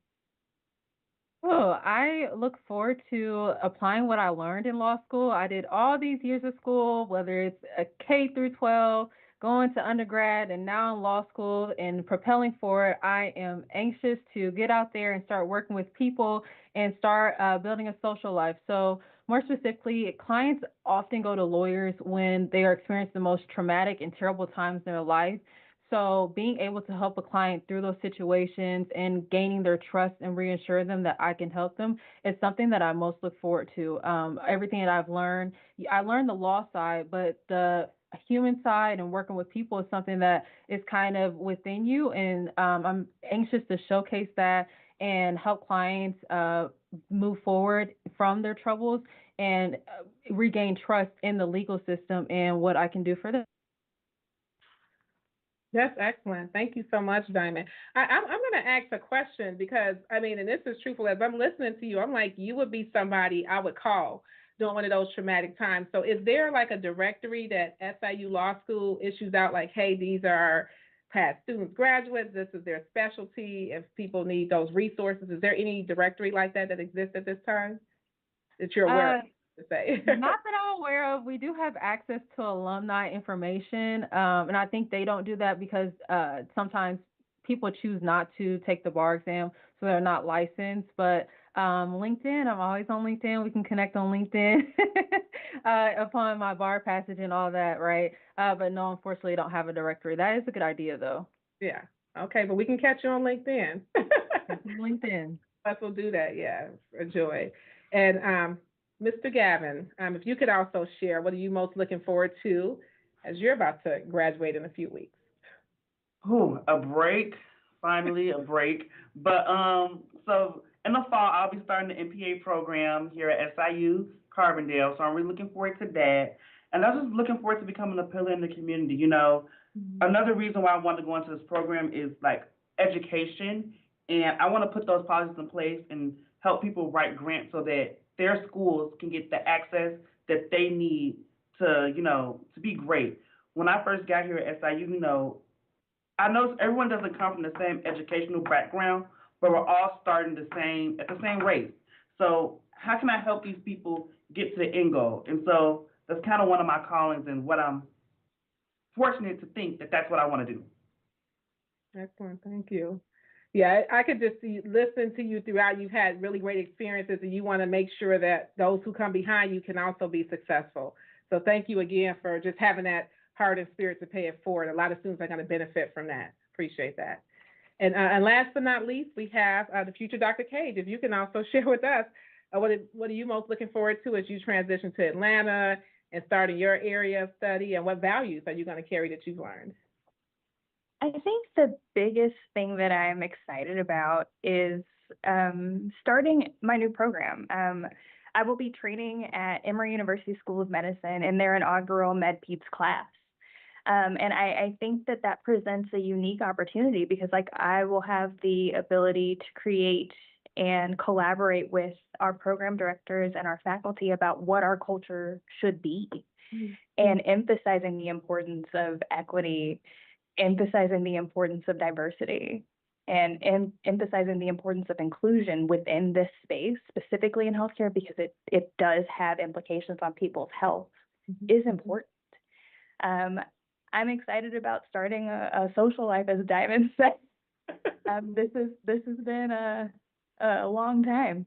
Oh, I look forward to applying what I learned in law school. I did all these years of school, whether it's a K through 12, going to undergrad, and now in law school and propelling forward. I am anxious to get out there and start working with people and start building a social life. So, more specifically, clients often go to lawyers when they are experiencing the most traumatic and terrible times in their life. So being able to help a client through those situations and gaining their trust and reassure them that I can help them is something that I most look forward to. Everything that I've learned, I learned the law side, but the human side and working with people is something that is kind of within you. And I'm anxious to showcase that and help clients move forward from their troubles and regain trust in the legal system and what I can do for them.
That's excellent. Thank you so much, Diamond. I'm going to ask a question because, I mean, and this is truthful, as I'm listening to you, I'm like, you would be somebody I would call during one of those traumatic times. So is there like a directory that SIU Law School issues out, like, hey, these are our past students, graduates, this is their specialty, if people need those resources? Is there any directory like that exists at this time that you're aware of? To say.
Not that I'm aware of. We do have access to alumni information, and I think they don't do that because sometimes people choose not to take the bar exam, so they're not licensed. But LinkedIn, I'm always on LinkedIn. We can connect on LinkedIn upon my bar passage and all that, right? But no, unfortunately, I don't have a directory. That is a good idea, though.
Yeah. Okay, but we can catch you on LinkedIn.
LinkedIn.
Us will do that. Yeah, a joy. And Mr. Gavin, if you could also share, what are you most looking forward to as you're about to graduate in a few weeks?
A break, finally a break. But so in the fall, I'll be starting the MPA program here at SIU Carbondale. So I'm really looking forward to that. And I'm just looking forward to becoming a pillar in the community. You know, another reason why I want to go into this program is like education. And I want to put those policies in place and help people write grants so that their schools can get the access that they need to, to be great. When I first got here at SIU, I know everyone doesn't come from the same educational background, but we're all starting at the same rate. So how can I help these people get to the end goal? And so that's kind of one of my callings and what I'm fortunate to think that that's what I want to do.
Excellent, thank you. Yeah, I could just listen to you throughout. You've had really great experiences, and you want to make sure that those who come behind you can also be successful. So thank you again for just having that heart and spirit to pay it forward. A lot of students are going to benefit from that. Appreciate that. And last but not least, we have the future Dr. Cage. If you can also share with us, what are you most looking forward to as you transition to Atlanta and start in your area of study, and what values are you going to carry that you've learned?
I think the biggest thing that I'm excited about is starting my new program. I will be training at Emory University School of Medicine in their inaugural Med-Peds class. And I think that that presents a unique opportunity because I will have the ability to create and collaborate with our program directors and our faculty about what our culture should be, and emphasizing the importance of equity, emphasizing the importance of diversity, and emphasizing the importance of inclusion within this space, specifically in healthcare, because it does have implications on people's health, is important. I'm excited about starting a social life, as Diamond said. This has been a long time,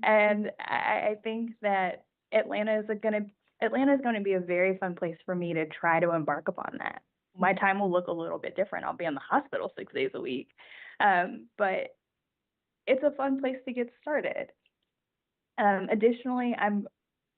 and I think that Atlanta is going to be a very fun place for me to try to embark upon that. My time will look a little bit different. I'll be in the hospital 6 days a week, but it's a fun place to get started. Additionally, I'm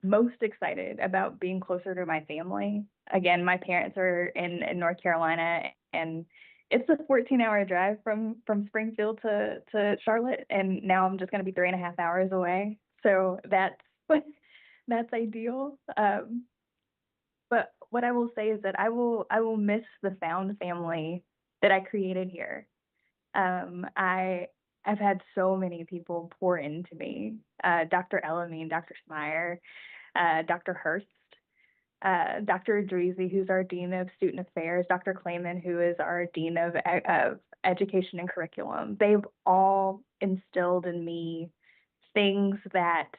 most excited about being closer to my family. Again, my parents are in North Carolina, and it's a 14-hour drive from Springfield to Charlotte, and now I'm just going to be 3.5 hours away. So that's ideal. But what I will say is that I will miss the found family that I created here. I've had so many people pour into me. Dr. Elamine, Dr. Smyer, Dr. Hurst, Dr. Adrizi, who's our Dean of Student Affairs, Dr. Clayman, who is our Dean of Education and Curriculum. They've all instilled in me things that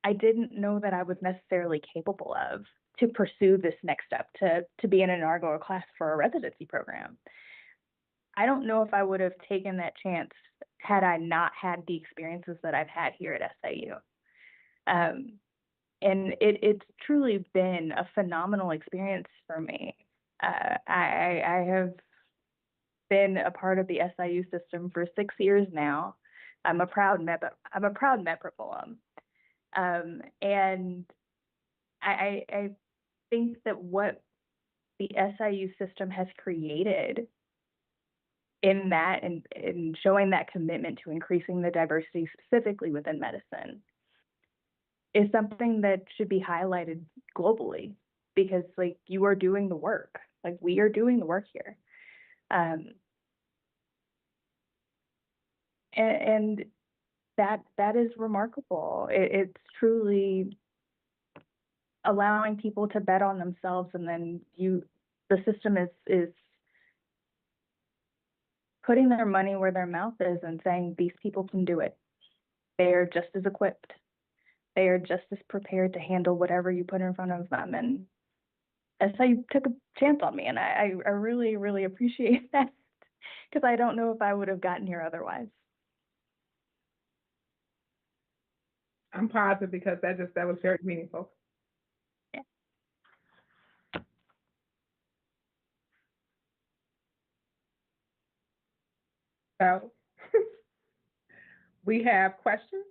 I didn't know that I was necessarily capable of to pursue this next step, to be in an inaugural class for a residency program. I don't know if I would have taken that chance had I not had the experiences that I've had here at SIU. And it's truly been a phenomenal experience for me. I have been a part of the SIU system for 6 years now. I'm a proud MEPRIP alum. And I think that what the SIU system has created in that and showing that commitment to increasing the diversity specifically within medicine is something that should be highlighted globally, because you are doing the work. We are doing the work here. And that is remarkable. It's truly allowing people to bet on themselves, and then the system is putting their money where their mouth is and saying these people can do it. They are just as equipped. They are just as prepared to handle whatever you put in front of them. And SIU took a chance on me, and I really, really appreciate that, because I don't know if I would have gotten here otherwise.
I'm positive, because that was very meaningful.
Yeah.
So we have questions.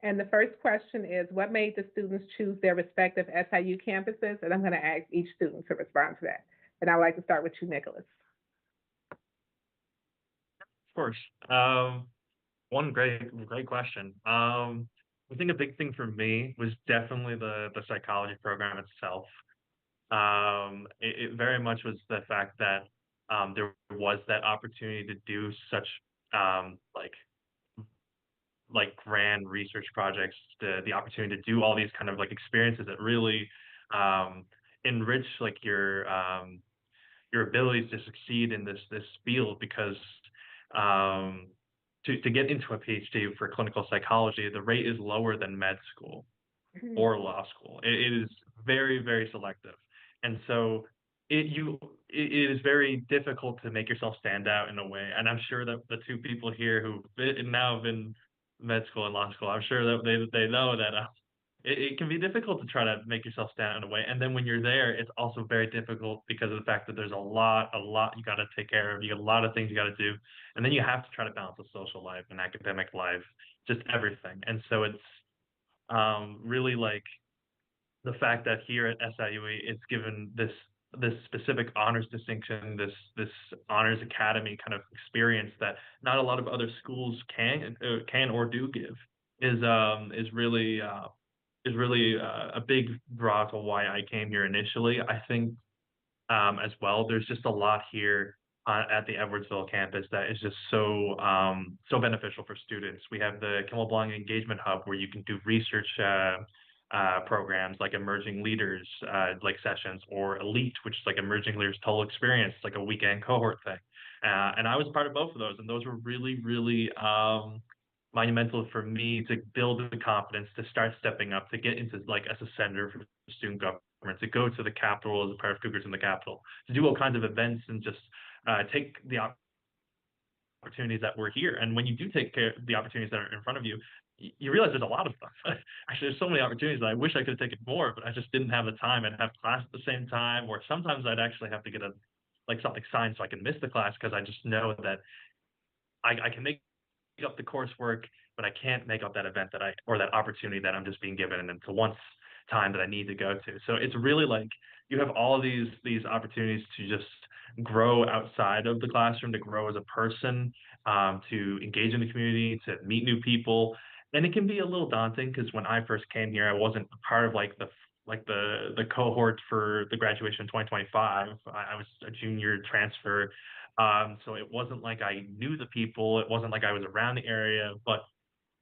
And the first question is, what made the students choose their respective SIU campuses? And I'm going to ask each student to respond to that. And I'd like to start with you, Nicholas.
Of course. One great question. I think a big thing for me was definitely the psychology program itself. It very much was the fact that there was that opportunity to do such like grand research projects, the opportunity to do all these kind of like experiences that really um, enrich like your abilities to succeed in this field because um, to get into a PhD for clinical psychology, the rate is lower than med school
Mhm.
or law school. It is very, very selective. And so it is very difficult to make yourself stand out in a way. And I'm sure that the two people here who now have been med school and law school, I'm sure that they know that it can be difficult to try to make yourself stand out in a way. And then when you're there, it's also very difficult because of the fact that there's a lot you got to take care of. You got a lot of things you got to do. And then you have to try to balance a social life and academic life, just everything. And so it's really like the fact that here at SIUE it's given this specific honors distinction, this honors academy kind of experience that not a lot of other schools can or do give is really a big draw to why I came here initially. I think as well, there's just a lot here at the Edwardsville campus that is just so beneficial for students. We have the Kimmel Blanc Engagement Hub where you can do research programs like emerging leaders like sessions or elite, which is like emerging leaders total experience, like a weekend cohort thing. And I was part of both of those, and those were really monumental for me to build the confidence to start stepping up to get into like as a senator for student government, to go to the Capitol as a part of Cougars in the Capitol, to do all kinds of events and just take the opportunities that were here. And when you do take care of the opportunities that are in front of you, you realize there's a lot of stuff. Actually, there's so many opportunities that I wish I could have taken more, but I just didn't have the time. I'd have class at the same time, or sometimes I'd actually have to get something signed so I can miss the class because I just know that I can make up the coursework, but I can't make up that event or that opportunity that I'm just being given into once time that I need to go to. So it's really like you have all of these opportunities to just grow outside of the classroom, to grow as a person, to engage in the community, to meet new people. And it can be a little daunting because when I first came here, I wasn't a part of the cohort for the graduation in 2025. I was a junior transfer, so it wasn't like I knew the people. It wasn't like I was around the area. But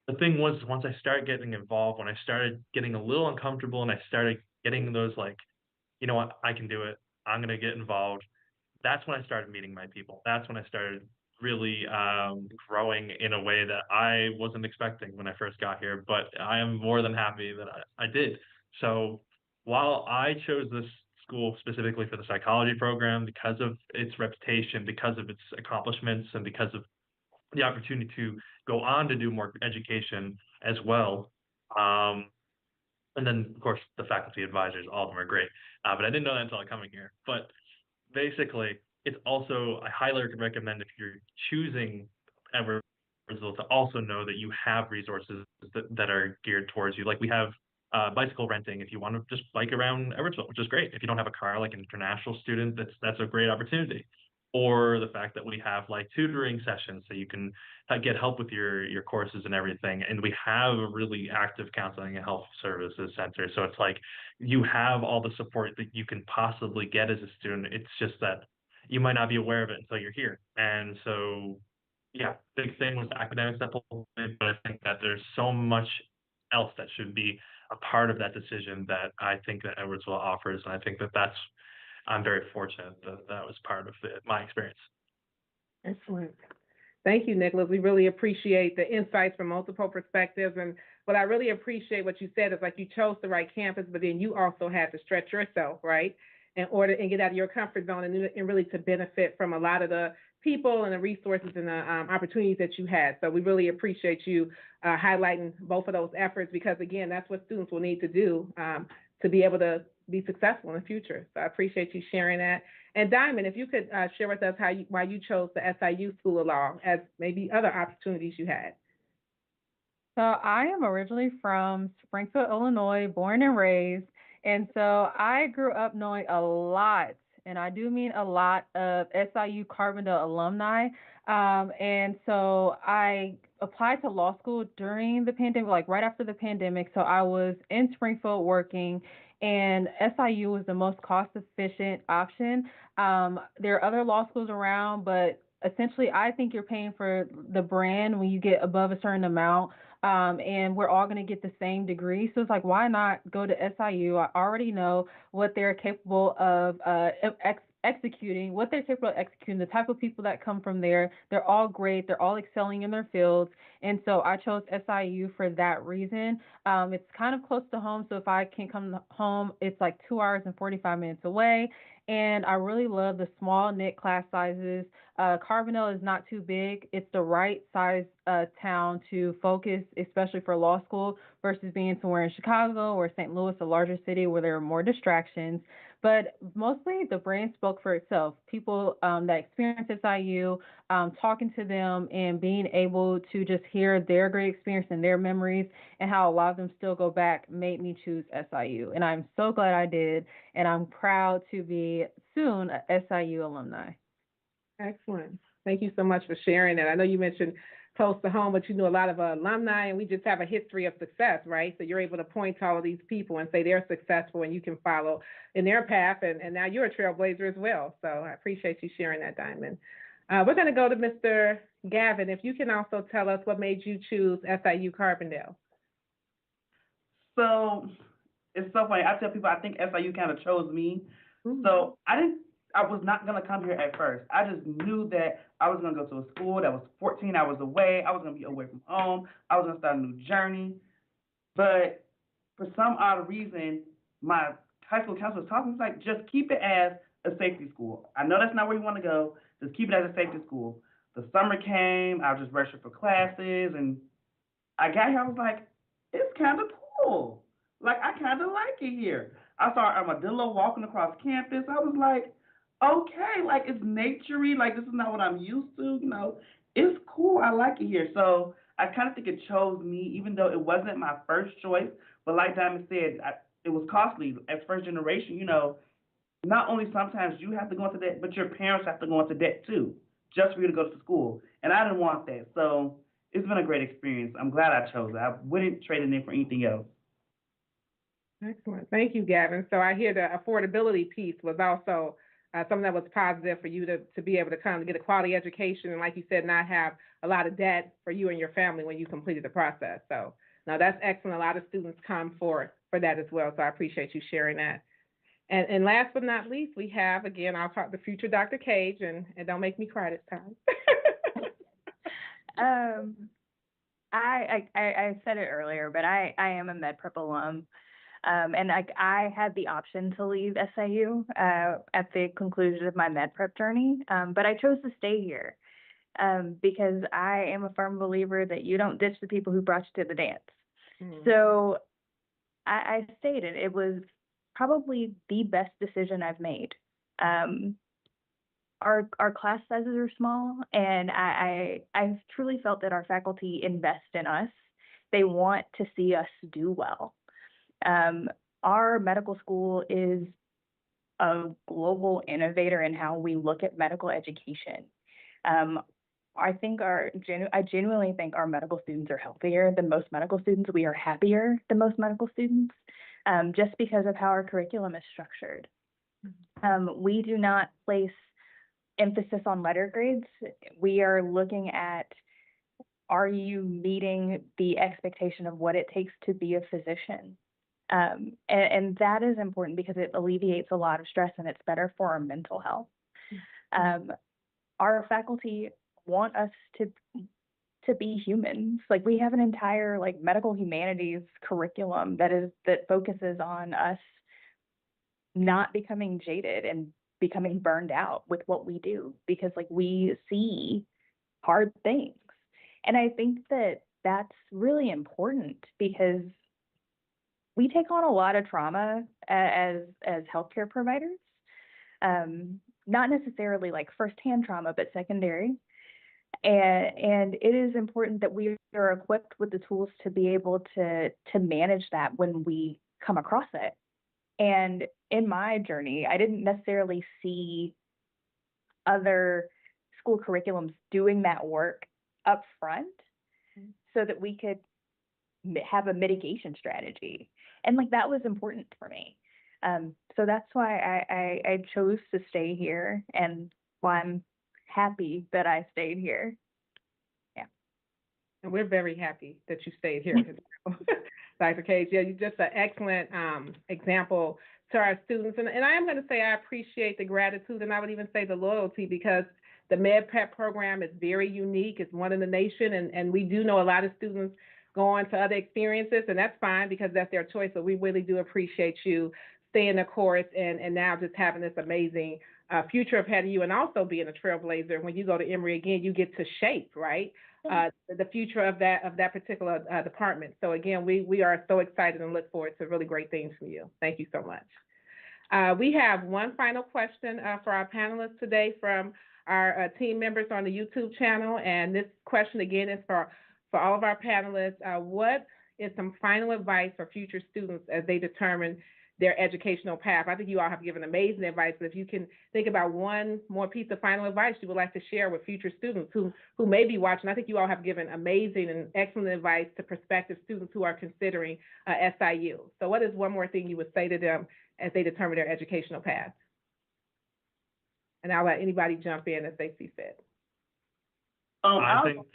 the thing was, once I started getting involved, when I started getting a little uncomfortable and I started getting those like, you know what, I can do it. I'm gonna get involved. That's when I started meeting my people. That's when I started really growing in a way that I wasn't expecting when I first got here. But I am more than happy that I did. So while I chose this school specifically for the psychology program because of its reputation, because of its accomplishments, and because of the opportunity to go on to do more education as well. Um, and then, of course, the faculty advisors, all of them are great. But I didn't know that until coming here. But basically, it's also, I highly recommend if you're choosing Edwardsville to also know that you have resources that are geared towards you. Like we have bicycle renting if you want to just bike around Edwardsville, which is great. If you don't have a car, like an international student, that's a great opportunity. Or the fact that we have like tutoring sessions so you can get help with your courses and everything. And we have a really active counseling and health services center. So it's like you have all the support that you can possibly get as a student. It's just that you might not be aware of it until you're here. And so, yeah, big thing was academics that pulled it, but I think that there's so much else that should be a part of that decision that I think that Edwardsville offers. And I think I'm very fortunate that that was part of my experience.
Excellent. Thank you, Nicholas. We really appreciate the insights from multiple perspectives. And what I really appreciate what you said is like you chose the right campus, but then you also had to stretch yourself, right? In order and get out of your comfort zone and really to benefit from a lot of the people and the resources and the opportunities that you had. So we really appreciate you highlighting both of those efforts because again, that's what students will need to do to be able to be successful in the future. So I appreciate you sharing that. And Diamond, if you could share with us why you chose the SIU School of Law as maybe other opportunities you had.
So I am originally from Springfield, Illinois, born and raised. And so I grew up knowing a lot, and I do mean a lot, of SIU Carbondale alumni. And so I applied to law school during the pandemic, like right after the pandemic. So I was in Springfield working, and SIU was the most cost efficient option. There are other law schools around, but essentially, I think you're paying for the brand when you get above a certain amount. And we're all going to get the same degree. So it's like, why not go to SIU? I already know what they're capable of executing, what they're capable of executing, the type of people that come from there. They're all great. They're all excelling in their fields. And so I chose SIU for that reason. It's kind of close to home. So if I can come home, it's like 2 hours and 45 minutes away. And I really love the small knit class sizes. Carbondale is not too big. It's the right size town to focus, especially for law school, versus being somewhere in Chicago or St. Louis, a larger city where there are more distractions. But mostly the brand spoke for itself. People that experience SIU, talking to them and being able to just hear their great experience and their memories and how a lot of them still go back made me choose SIU. And I'm so glad I did. And I'm proud to be soon a SIU alumni.
Excellent. Thank you so much for sharing that. I know you mentioned close to home, but you know a lot of alumni, and we just have a history of success, right? So you're able to point to all of these people and say they're successful, and you can follow in their path, and now you're a trailblazer as well. So I appreciate you sharing that, Diamond. We're going to go to Mr. Gavin. If you can also tell us what made you choose SIU Carbondale.
So it's so funny. I tell people I think SIU kind of chose me. So I was not gonna come here at first. I just knew that I was gonna go to a school that was 14 hours away. I was gonna be away from home. I was gonna start a new journey. But for some odd reason, my high school counselor was talking. He's like, just keep it as a safety school. I know that's not where you want to go. Just keep it as a safety school. The summer came. I was just registered for classes, and I got here. I was like, it's kind of cool. Like, I kind of like it here. I saw armadillo walking across campus. I was like, okay, like it's naturey. Like, this is not what I'm used to. You know, it's cool. I like it here. So I kind of think it chose me, even though it wasn't my first choice. But like Diamond said, it was costly. As first generation, you know, not only sometimes you have to go into debt, but your parents have to go into debt too, just for you to go to school. And I didn't want that. So it's been a great experience. I'm glad I chose it. I wouldn't trade it in for anything else.
Excellent. Thank you, Gavin. So I hear the affordability piece was also something that was positive for you to be able to kind of get a quality education and, like you said, not have a lot of debt for you and your family when you completed the process. So now that's excellent. A lot of students come for that as well. So I appreciate you sharing that. And last but not least, we have, again, I'll talk to future Dr. Cage, and don't make me cry this time.
I said it earlier, but I am a MedPrep alum. And I had the option to leave SIU at the conclusion of my MedPrep journey, but I chose to stay here because I am a firm believer that you don't ditch the people who brought you to the dance. So I stayed, and it was probably the best decision I've made. Our class sizes are small, and I've truly felt that our faculty invest in us. They want to see us do well. Our medical school is a global innovator in how we look at medical education. I genuinely think our medical students are healthier than most medical students. We are happier than most medical students, just because of how our curriculum is structured. We do not place emphasis on letter grades. We are looking at, are you meeting the expectation of what it takes to be a physician? And that is important because it alleviates a lot of stress, and it's better for our mental health. Our faculty want us to be humans. Like, we have an entire medical humanities curriculum that focuses on us not becoming jaded and becoming burned out with what we do, because we see hard things. And I think that that's really important because we take on a lot of trauma as healthcare providers, not necessarily firsthand trauma, but secondary. And it is important that we are equipped with the tools to be able to manage that when we come across it. And in my journey, I didn't necessarily see other school curriculums doing that work up front so that we could have a mitigation strategy. And that was important for me. So that's why I chose to stay here, and why I'm happy that I stayed here.
And we're very happy that you stayed here, Dr. Cage. Yeah, you're just an excellent example to our students. And I am going to say I appreciate the gratitude, and I would even say the loyalty, because the MedPrep program is very unique. It's one in the nation, and we do know a lot of students go on to other experiences, and that's fine because that's their choice. But we really do appreciate you staying the course and now just having this amazing future ahead of you, and also being a trailblazer. When you go to Emory again, you get to shape, right? The future of that particular department. So again, we are so excited and look forward to really great things from you. Thank you so much. We have one final question for our panelists today from our team members on the YouTube channel, and this question again is for all of our panelists. What is some final advice for future students as they determine their educational path? I think you all have given amazing advice, but if you can think about one more piece of final advice you would like to share with future students who may be watching. I think you all have given amazing and excellent advice to prospective students who are considering SIU. So what is one more thing you would say to them as they determine their educational path? And I'll let anybody jump in as they see fit.
I think,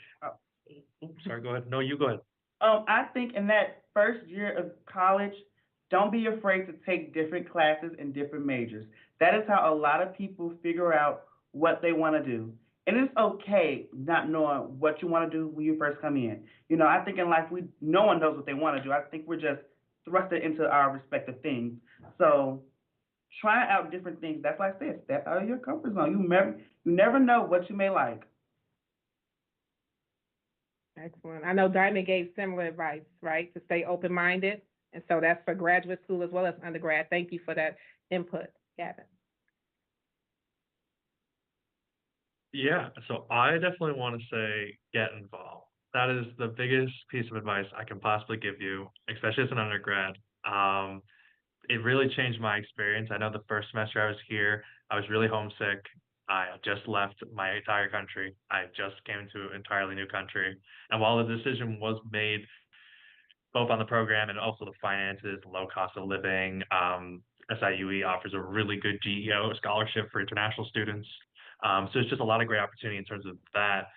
sorry, go ahead. No, you go ahead.
I think in that first year of college, don't be afraid to take different classes and different majors. That is how a lot of people figure out what they want to do. And it's okay not knowing what you want to do when you first come in. You know, I think in life, no one knows what they want to do. I think we're just thrusted into our respective things. So try out different things. That's like I said, step out of your comfort zone. You never know what you may like.
Excellent. I know Diamond gave similar advice, right, to stay open-minded. And so that's for graduate school as well as undergrad. Thank you for that input, Gavin.
Yeah, so I definitely want to say get involved. That is the biggest piece of advice I can possibly give you, especially as an undergrad. It really changed my experience. I know the first semester I was here, I was really homesick. I had just left my entire country. I just came to an entirely new country. And while the decision was made both on the program and also the finances, low cost of living, SIUE offers a really good GEO scholarship for international students. So it's just a lot of great opportunity in terms of that.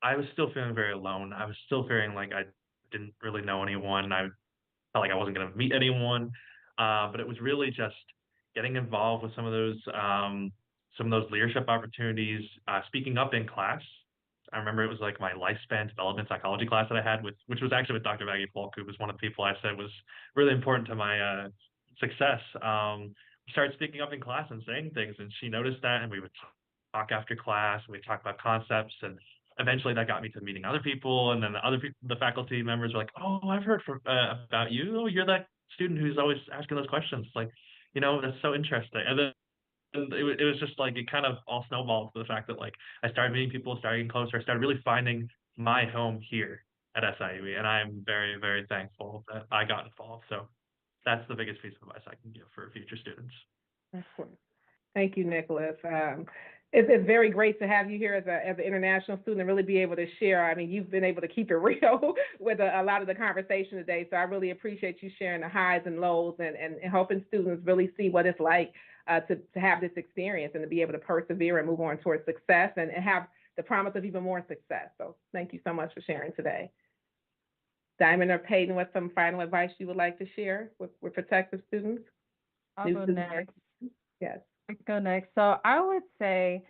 I was still feeling very alone. I was still feeling like I didn't really know anyone. I felt like I wasn't going to meet anyone. But it was really just getting involved with some of those leadership opportunities, speaking up in class. I remember it was like my lifespan development psychology class that I had which was actually with Dr. Maggie Polk, who was one of the people I said was really important to my success. Started speaking up in class and saying things, and she noticed that, and we would talk after class, and we'd talk about concepts, and eventually that got me to meeting other people, and then the faculty members were like, "Oh, I've heard about you. Oh, you're that student who's always asking those questions. Like, you know, that's so interesting." And then it was just like it kind of all snowballed to the fact that like I started meeting people, started getting closer, I started really finding my home here at SIUE, and I'm very, very thankful that I got involved. So that's the biggest piece of advice I can give for future students.
Excellent. Thank you, Nicholas. It's very great to have you here as an international student and really be able to share. I mean, you've been able to keep it real with a lot of the conversation today. So I really appreciate you sharing the highs and lows and helping students really see what it's like to have this experience and to be able to persevere and move on towards success and have the promise of even more success. So thank you so much for sharing today. Diamond or Peyton, what's some final advice you would like to share with prospective students?
I'll go next.
Yes.
Go next. So I would say,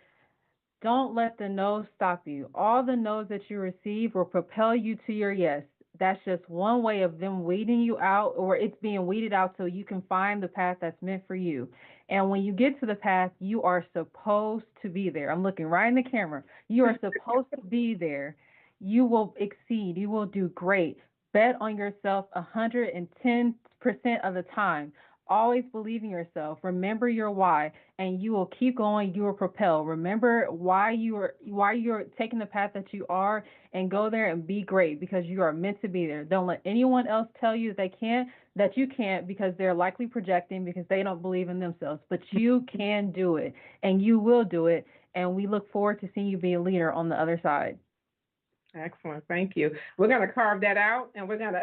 don't let the no's stop you. All the no's that you receive will propel you to your yes. That's just one way of them weeding you out, or it's being weeded out so you can find the path that's meant for you. And when you get to the path, you are supposed to be there. I'm looking right in the camera. You are supposed to be there. You will exceed. You will do great. Bet on yourself 110% of the time. Always believe in yourself. Remember your why, and you will keep going. You will propel. Remember why you're taking the path that you are, and go there and be great because you are meant to be there. Don't let anyone else tell you that you can't because they're likely projecting because they don't believe in themselves. But you can do it, and you will do it. And we look forward to seeing you be a leader on the other side.
Excellent. Thank you. We're going to carve that out, and we're going to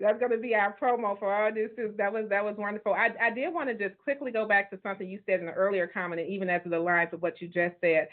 That's going to be our promo for all new students. That was wonderful. I did want to just quickly go back to something you said in the earlier comment, and even as it aligns with what you just said.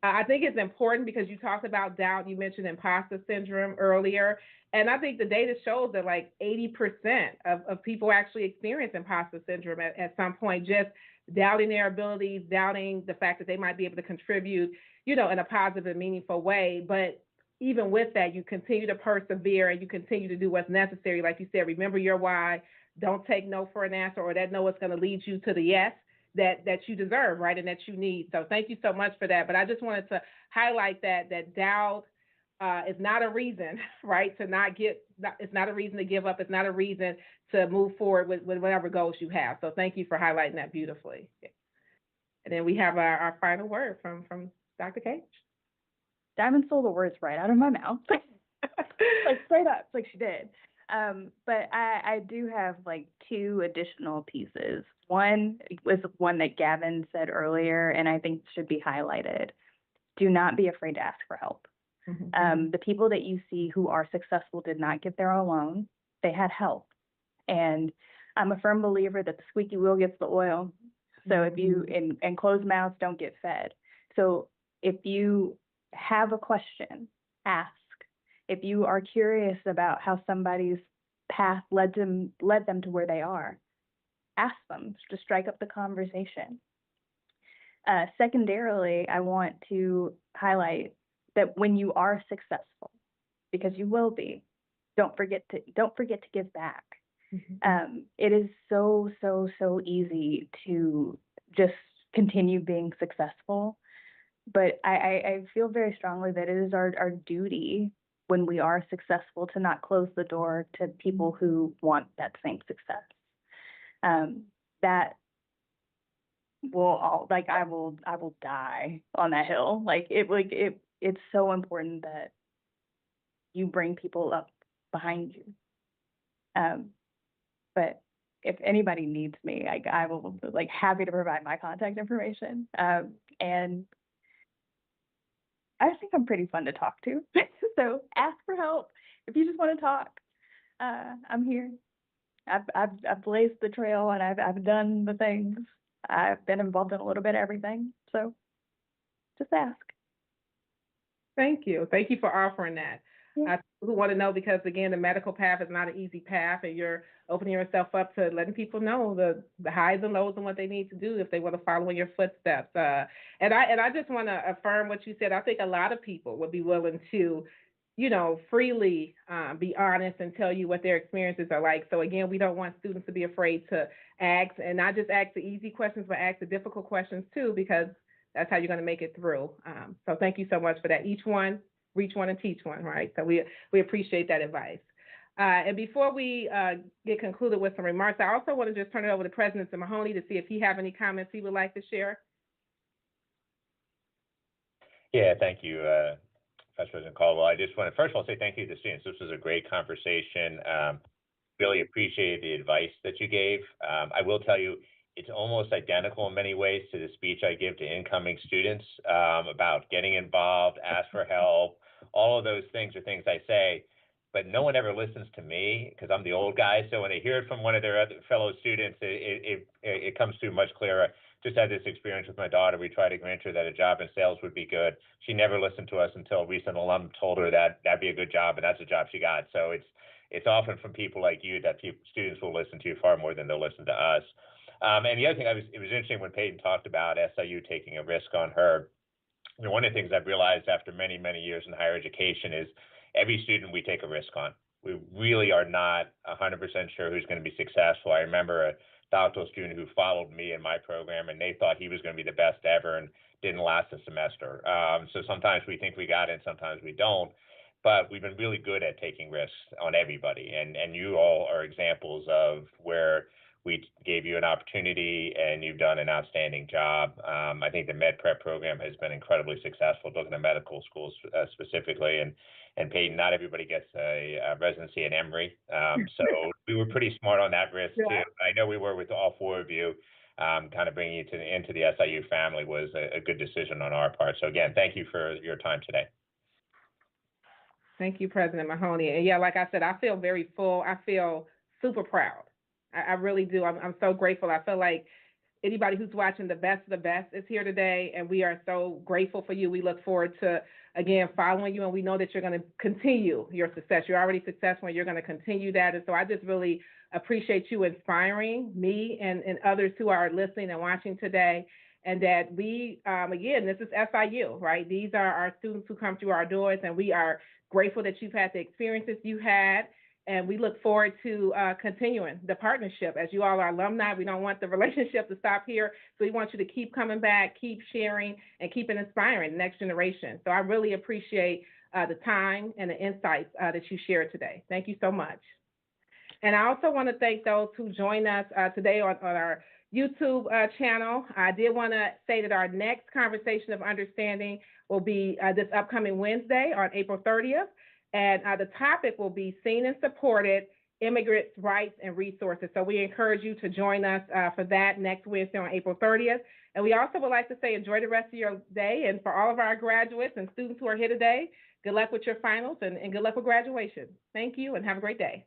I think it's important because you talked about doubt. You mentioned imposter syndrome earlier. And I think the data shows that like 80% of people actually experience imposter syndrome at some point, just doubting their abilities, doubting the fact that they might be able to contribute, in a positive and meaningful way. But even with that, you continue to persevere and you continue to do what's necessary. Like you said, remember your why. Don't take no for an answer, or that no is going to lead you to the yes that you deserve, right, and that you need. So thank you so much for that. But I just wanted to highlight that doubt is not a reason, right, to it's not a reason to give up. It's not a reason to move forward with whatever goals you have. So thank you for highlighting that beautifully. And then we have our final word from Dr. Cage.
Diamond stole the words right out of my mouth. Like straight up, like she did. But I do have like two additional pieces. One was one that Gavin said earlier, and I think should be highlighted. Do not be afraid to ask for help.
Mm-hmm.
The people that you see who are successful did not get there alone. They had help. And I'm a firm believer that the squeaky wheel gets the oil. So if you, and closed mouths don't get fed. So if you have a question, ask. If you are curious about how somebody's path led them to where they are, ask them to strike up the conversation. Secondarily, I want to highlight that when you are successful, because you will be, don't forget to give back.
Mm-hmm.
It is so easy to just continue being successful, but I feel very strongly that it is our duty when we are successful to not close the door to people who want that same success. That will I will die on that hill. It's so important that you bring people up behind you. But if anybody needs me, I will happy to provide my contact information. And I think I'm pretty fun to talk to. So ask for help if you just want to talk. I'm here. I've blazed the trail and I've done the things. I've been involved in a little bit of everything. So just ask.
Thank you. Thank you for offering that.
Yeah.
Who want to know, because again, the medical path is not an easy path, and you're opening yourself up to letting people know the highs and lows and what they need to do if they want to follow in your footsteps. And I just want to affirm what you said. I think a lot of people would be willing to, freely be honest and tell you what their experiences are like. So again, we don't want students to be afraid to ask, and not just ask the easy questions, but ask the difficult questions too, because that's how you're going to make it through. So thank you so much for that. Each one, reach one and teach one, right? So we appreciate that advice. And before we get concluded with some remarks, I also want to just turn it over to President Mahoney to see if he have any comments he would like to share.
Yeah, thank you, Vice President Caldwell. I just want to first of all say thank you to the students. This was a great conversation. Really appreciate the advice that you gave. I will tell you, it's almost identical in many ways to the speech I give to incoming students about getting involved, ask for help. All of those things are things I say, but no one ever listens to me because I'm the old guy. So when they hear it from one of their other fellow students, it comes through much clearer. Just had this experience with my daughter. We tried to convince her that a job in sales would be good. She never listened to us until a recent alum told her that that'd be a good job, and that's the job she got. So it's often from people like you that students will listen to you far more than they'll listen to us. And the other thing, it was interesting when Peyton talked about SIU taking a risk on her. One of the things I've realized after many, many years in higher education is every student we take a risk on. We really are not 100% sure who's going to be successful. I remember a doctoral student who followed me in my program, and they thought he was going to be the best ever and didn't last a semester. So sometimes we think we got it, sometimes we don't. But we've been really good at taking risks on everybody. And you all are examples of where we gave you an opportunity and you've done an outstanding job. I think the Med Prep program has been incredibly successful, looking at medical schools specifically. And Peyton, not everybody gets a residency at Emory. So we were pretty smart on that risk too. I know we were with all four of you. Kind of bringing you into the SIU family was a good decision on our part. So again, thank you for your time today.
Thank you, President Mahoney. And yeah, like I said, I feel very full. I feel super proud. I really do. I'm so grateful. I feel like anybody who's watching, the best of the best is here today, and we are so grateful for you. We look forward to, again, following you, and we know that you're going to continue your success. You're already successful, and you're going to continue that. And so I just really appreciate you inspiring me and others who are listening and watching today. And that we, again, this is SIU, right? These are our students who come through our doors, and we are grateful that you've had the experiences you had. And we look forward to continuing the partnership. As you all are alumni, we don't want the relationship to stop here. So we want you to keep coming back, keep sharing, and keep inspiring the next generation. So I really appreciate the time and the insights that you shared today. Thank you so much. And I also want to thank those who joined us today on our YouTube channel. I did want to say that our next conversation of understanding will be this upcoming Wednesday on April 30th. And the topic will be Seen and Supported, Immigrants' Rights and Resources. So we encourage you to join us for that next Wednesday on April 30th. And we also would like to say enjoy the rest of your day. And for all of our graduates and students who are here today, good luck with your finals and good luck with graduation. Thank you and have a great day.